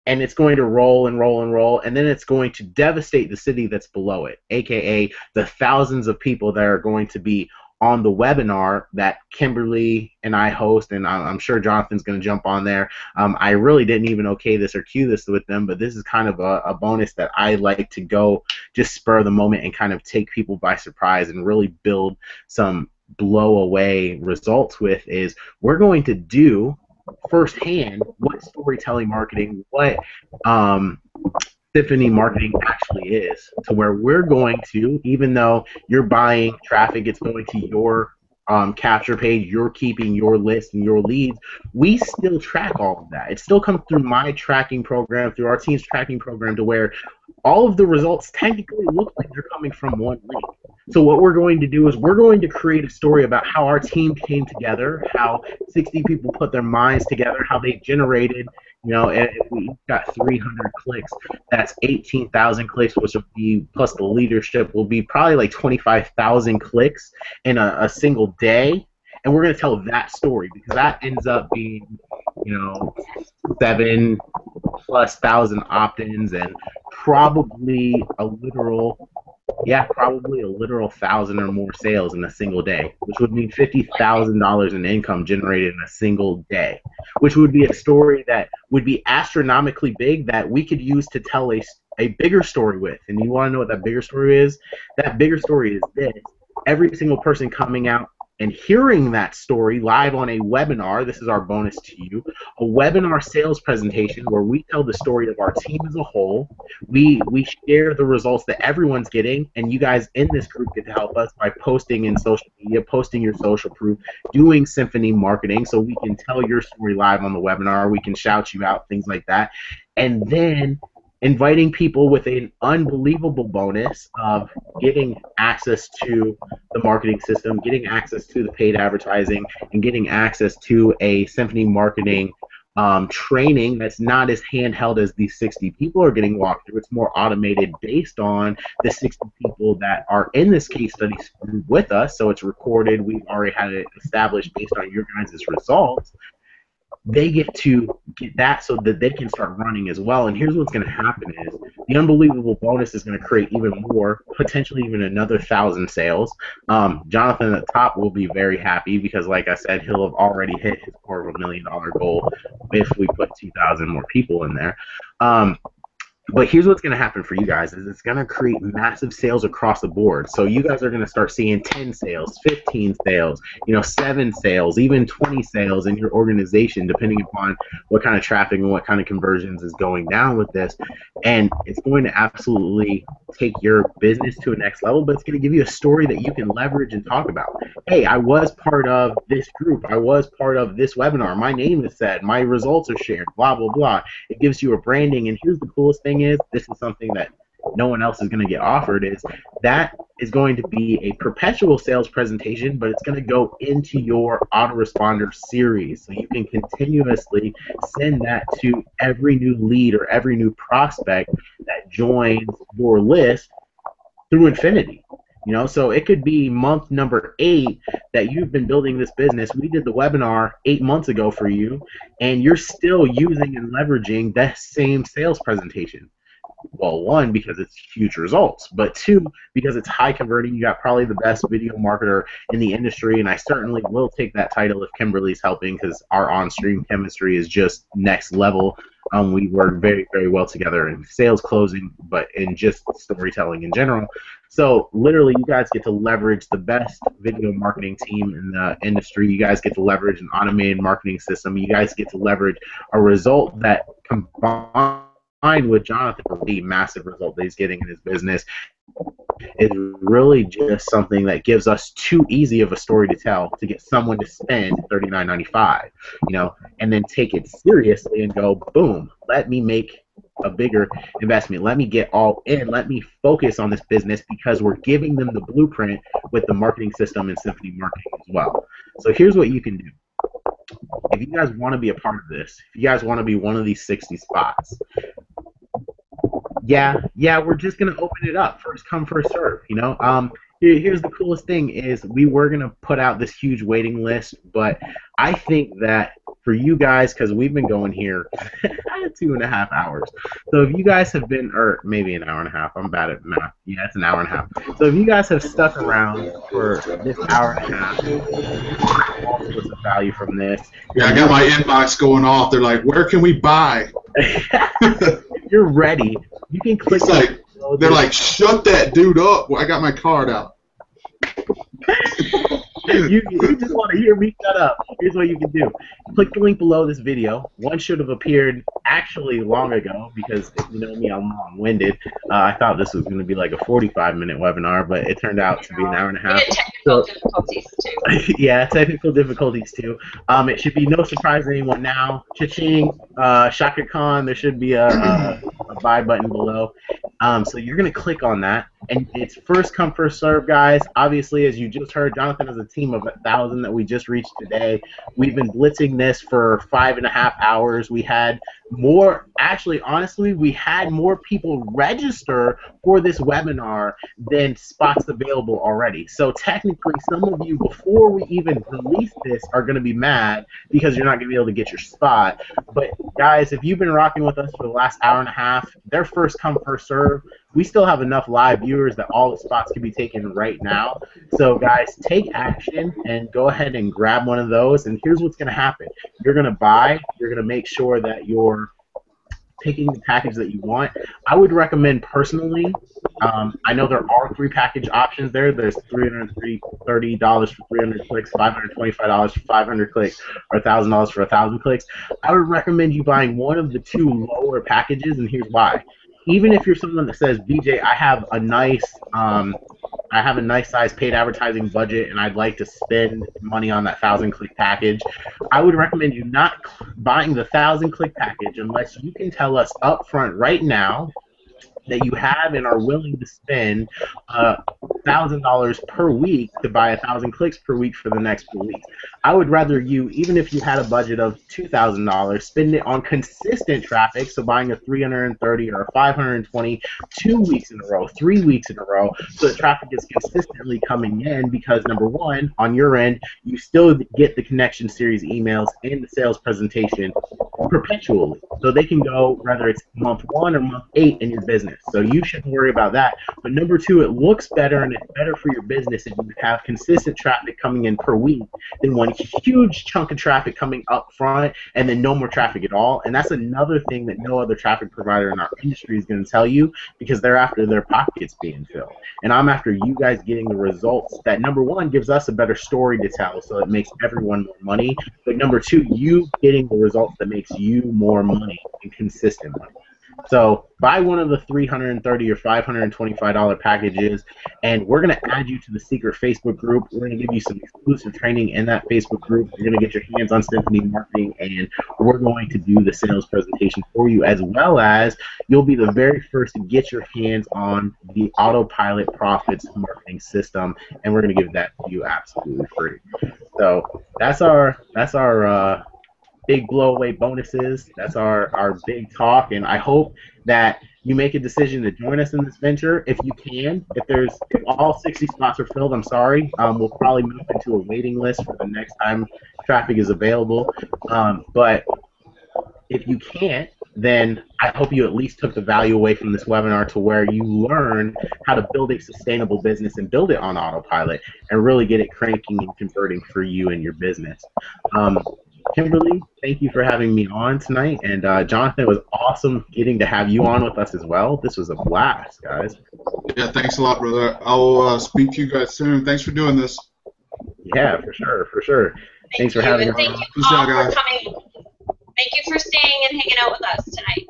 and it's going to roll and roll and roll, and then it's going to devastate the city that's below it, aka the thousands of people that are going to be on the webinar that Kimberly and I host, and I'm sure Jonathan's going to jump on there. I really didn't even okay this or cue this with them, but this is kind of a bonus that I like to go just spur the moment and kind of take people by surprise and really build some blow away results with. Is we're going to do firsthand what storytelling marketing, what Symphony Marketing actually is, to where we're going to, even though you're buying traffic, it's going to your capture page, you're keeping your list and your leads, we still track all of that. It still comes through my tracking program, through our team's tracking program, to where all of the results technically look like they're coming from one link. So what we're going to do is we're going to create a story about how our team came together, how 60 people put their minds together, how they generated, you know, if we got 300 clicks, that's 18,000 clicks, which will be, plus the leadership, will be probably like 25,000 clicks in a single day. And we're going to tell that story, because that ends up being, you know, 7,000+ opt-ins and probably a literal 1,000 or more sales in a single day, which would mean $50,000 in income generated in a single day, which would be a story that would be astronomically big that we could use to tell a bigger story with. And you want to know what that bigger story is? That bigger story is this: every single person coming out and hearing that story live on a webinar. This is our bonus to you, a webinar sales presentation where we tell the story of our team as a whole. We share the results that everyone's getting, and you guys in this group get to help us by posting in social media, posting your social proof, doing Symphony marketing so we can tell your story live on the webinar. We can shout you out, things like that. And then inviting people with an unbelievable bonus of getting access to the marketing system, getting access to the paid advertising, and getting access to a Symphony marketing training that's not as handheld as these 60 people are getting walked through. It's more automated based on the 60 people that are in this case study with us. So it's recorded. We've already had it established based on your guys' results. They get to get that so that they can start running as well. And here's what's going to happen is the unbelievable bonus is going to create even more, potentially even another 1,000 sales. Jonathan at the top will be very happy because, like I said, he'll have already hit his $250,000 goal if we put 2,000 more people in there. But here's what's going to happen for you guys is it's going to create massive sales across the board. So you guys are going to start seeing 10 sales, 15 sales, 7 sales, even 20 sales in your organization, depending upon what kind of traffic and what kind of conversions is going down with this. And it's going to absolutely take your business to a next level, but it's going to give you a story that you can leverage and talk about. Hey, I was part of this group. I was part of this webinar. My name is said. My results are shared, blah, blah, blah. It gives you a branding. And here's the coolest thing is, this is something that no one else is going to get offered, is that is going to be a perpetual sales presentation, but it's going to go into your autoresponder series. So you can continuously send that to every new lead or every new prospect that joins your list through infinity. So it could be month number 8 that you've been building this business. We did the webinar 8 months ago for you, and you're still using and leveraging that same sales presentation. Well, 1, because it's huge results, but 2, because it's high converting. You got probably the best video marketer in the industry, and I certainly will take that title if Kimberly's helping because our on-stream chemistry is just next level. We work very, very well together in sales closing, but in just storytelling in general. So literally, you guys get to leverage the best video marketing team in the industry. You guys get to leverage an automated marketing system. You guys get to leverage a result that combined with Jonathan, the massive result that he's getting in his business, is really just something that gives us too easy of a story to tell to get someone to spend $39.95, and then take it seriously and go, boom, let me make a bigger investment. Let me get all in. Let me focus on this business because we're giving them the blueprint with the marketing system and Symphony marketing as well. So here's what you can do. If you guys want to be a part of this, if you guys want to be one of these 60 spots, yeah, we're just going to open it up. First come, first serve, Here's the coolest thing is we were going to put out this huge waiting list, but I think that for you guys, because we've been going here 2.5 hours. So if you guys have been, or maybe an hour and a half, I'm bad at math. Yeah, it's an hour and a half. So if you guys have stuck around for this hour and a half, all sorts of value from this. Yeah, I got my inbox going off. They're like, where can we buy? If you're ready, you can click. They're like, shut that dude up. Well, I got my card out. You just want to hear me shut up. Here's what you can do. Click the link below this video. One should have appeared actually long ago because, if you know me, I'm long-winded. I thought this was going to be like a 45-minute webinar, but it turned out to be an hour and a half. Technical difficulties, too. Yeah, technical difficulties, too. It should be no surprise to anyone now. Cha-ching, Shaka Khan, there should be a buy button below. So you're going to click on that, and it's first come, first serve, guys. Obviously, as you just heard, Jonathan has a team of 1,000 that we just reached today. We've been blitzing this for 5.5 hours. We had more, actually, honestly, we had more people register for this webinar than spots available already. So technically, some of you, before we even release this, are going to be mad because you're not going to be able to get your spot. But guys, if you've been rocking with us for the last hour and a half, they're first come, first serve. We still have enough live viewers that all the spots can be taken right now. So guys, take action and go ahead and grab one of those. And here's what's going to happen. You're going to buy. You're going to make sure that your picking the package that you want, I would recommend personally. I know there are 3 package options there. There's $330 for 300 clicks, $525 for 500 clicks, or $1,000 for 1,000 clicks. I would recommend you buying one of the 2 lower packages, and here's why. Even if you're someone that says, BJ, I have a nice size paid advertising budget and I'd like to spend money on that 1,000 click package, I would recommend you not buying the 1,000 click package unless you can tell us up front right now that you have and are willing to spend $1,000 per week to buy 1,000 clicks per week for the next 4 weeks. I would rather you, even if you had a budget of $2,000, spend it on consistent traffic, so buying a 330 or a 520 2 weeks in a row, 3 weeks in a row, so that traffic is consistently coming in because, number one, on your end, you still get the Connection Series emails and the sales presentation perpetually. So they can go whether it's month 1 or month 8 in your business. So you shouldn't worry about that. But number 2, it looks better and it's better for your business if you have consistent traffic coming in per week than one huge chunk of traffic coming up front and then no more traffic at all. And that's another thing that no other traffic provider in our industry is going to tell you because they're after their pockets being filled. And I'm after you guys getting the results that, number 1, gives us a better story to tell so it makes everyone more money. But number 2, you getting the results that makes you more money and consistent money. So buy one of the $330 or $525 packages, and we're going to add you to the secret Facebook group. We're going to give you some exclusive training in that Facebook group. You're going to get your hands on Symphony Marketing, and we're going to do the sales presentation for you, as well as you'll be the very first to get your hands on the Autopilot Profits marketing system, and we're going to give that to you absolutely free. So that's our big blow-away bonuses. That's our big talk, and I hope that you make a decision to join us in this venture if you can. If all 60 spots are filled, I'm sorry. We'll probably move into a waiting list for the next time traffic is available. But if you can't, then I hope you at least took the value away from this webinar to where you learn how to build a sustainable business and build it on autopilot and really get it cranking and converting for you and your business. Kimberly, thank you for having me on tonight, and Jonathan, it was awesome getting to have you on with us as well. This was a blast, guys. Yeah, thanks a lot, brother. I'll speak to you guys soon. Thanks for doing this. Yeah, for sure. Thanks for having us on. Thank you all for coming. Thank you for staying and hanging out with us tonight.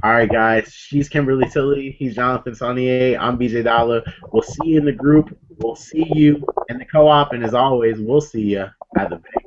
All right, guys. She's Kimberly Tilley. He's Jonathan Saunier. I'm BJ Dollar. We'll see you in the group. We'll see you in the co-op, and as always, we'll see you at the bank.